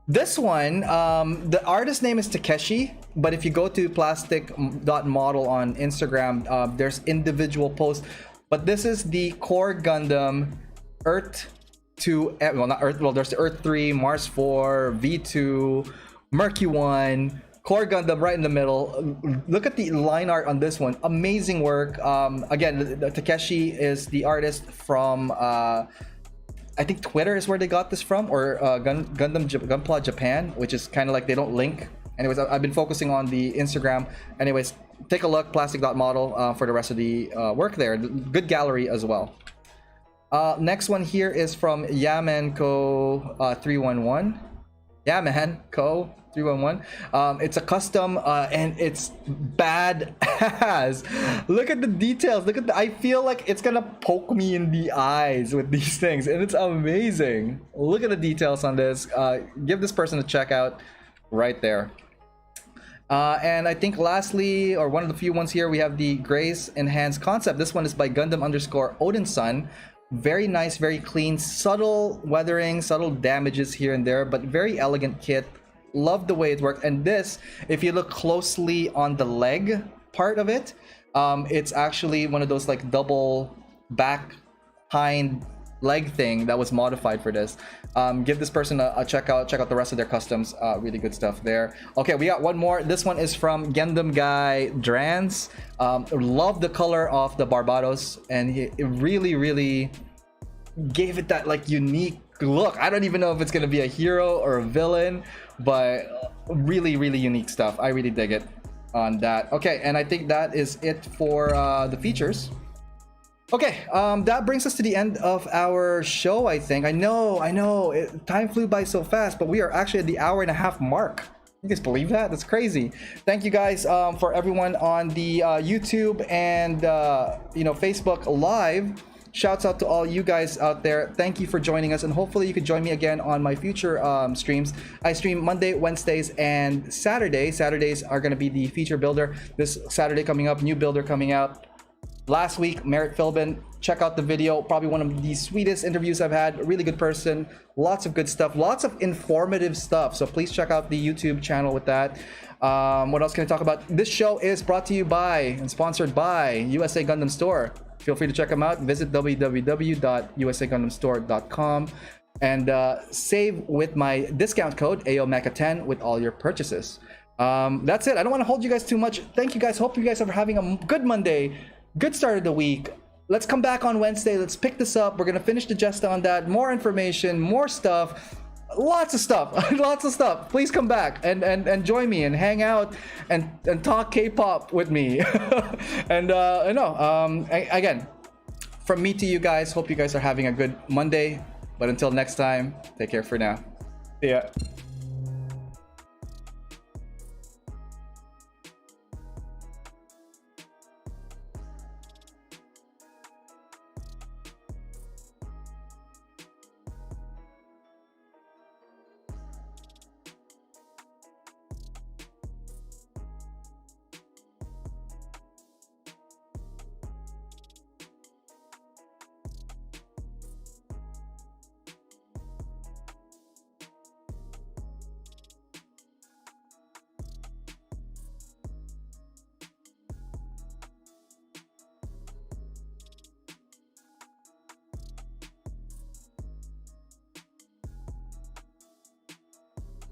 This one, the artist name is Takeshi, but if you go to plastic.model on Instagram, there's individual posts. But this is the core Gundam Earth 2, well, not Earth, well, there's the Earth 3, Mars 4, V2, Mercury 1, core Gundam right in the middle. Look at the line art on this one. Amazing work. Again, Takeshi is the artist from I think Twitter is where they got this from, or Gunpla Japan, which is kind of like they don't link. Anyways, I've been focusing on the Instagram. Anyways, take a look, plastic.model, for the rest of the work there. Good gallery as well. Next one here is from Yamenko 311. Yamenko 311. It's a custom and it's badass. Look at the details. Look at I feel like it's gonna poke me in the eyes with these things, and it's amazing. Look at the details on this. Give this person a check out right there. And I think lastly, or one of the few ones here, we have the Grace Enhanced Concept. This one is by Gundam_Odinson. Very nice, very clean, subtle weathering, subtle damages here and there, but very elegant kit. Love the way it worked. And this, if you look closely on the leg part of it, it's actually one of those like double back hind leg thing that was modified for this. Give this person a check out the rest of their customs. Really good stuff there. Okay, we got one more. This one is from Gundam guy Drans. Love the color of the Barbados, and it really gave it that like unique look. I don't even know if it's gonna be a hero or a villain, but really unique stuff. I really dig it on that. Okay, and I think that is it for the features. Okay, that brings us to the end of our show, I think. I know, time flew by so fast, but we are actually at the hour-and-a-half mark. You guys believe that? That's crazy. Thank you guys for everyone on the YouTube and Facebook Live. Shouts out to all you guys out there. Thank you for joining us, and hopefully you could join me again on my future streams. I stream Monday, Wednesdays, and Saturday. Saturdays are going to be the feature builder. This Saturday coming up, new builder coming out. Last week, Merritt Philbin, check out the video. Probably one of the sweetest interviews I've had. A really good person. Lots of good stuff. Lots of informative stuff. So please check out the YouTube channel with that. What else can I talk about? This show is brought to you by and sponsored by USA Gundam Store. Feel free to check them out. Visit www.usagundamstore.com and save with my discount code AOMECA10 with all your purchases. That's it. I don't want to hold you guys too much. Thank you guys. Hope you guys are having a good Monday. Good start of the week. Let's come back on Wednesday. Let's pick this up. We're going to finish the Jesta on that. More information, more stuff. Lots of stuff. Lots of stuff. Please come back and join me and hang out and talk K-pop with me. And again, from me to you guys, hope you guys are having a good Monday. But until next time, take care for now. See ya.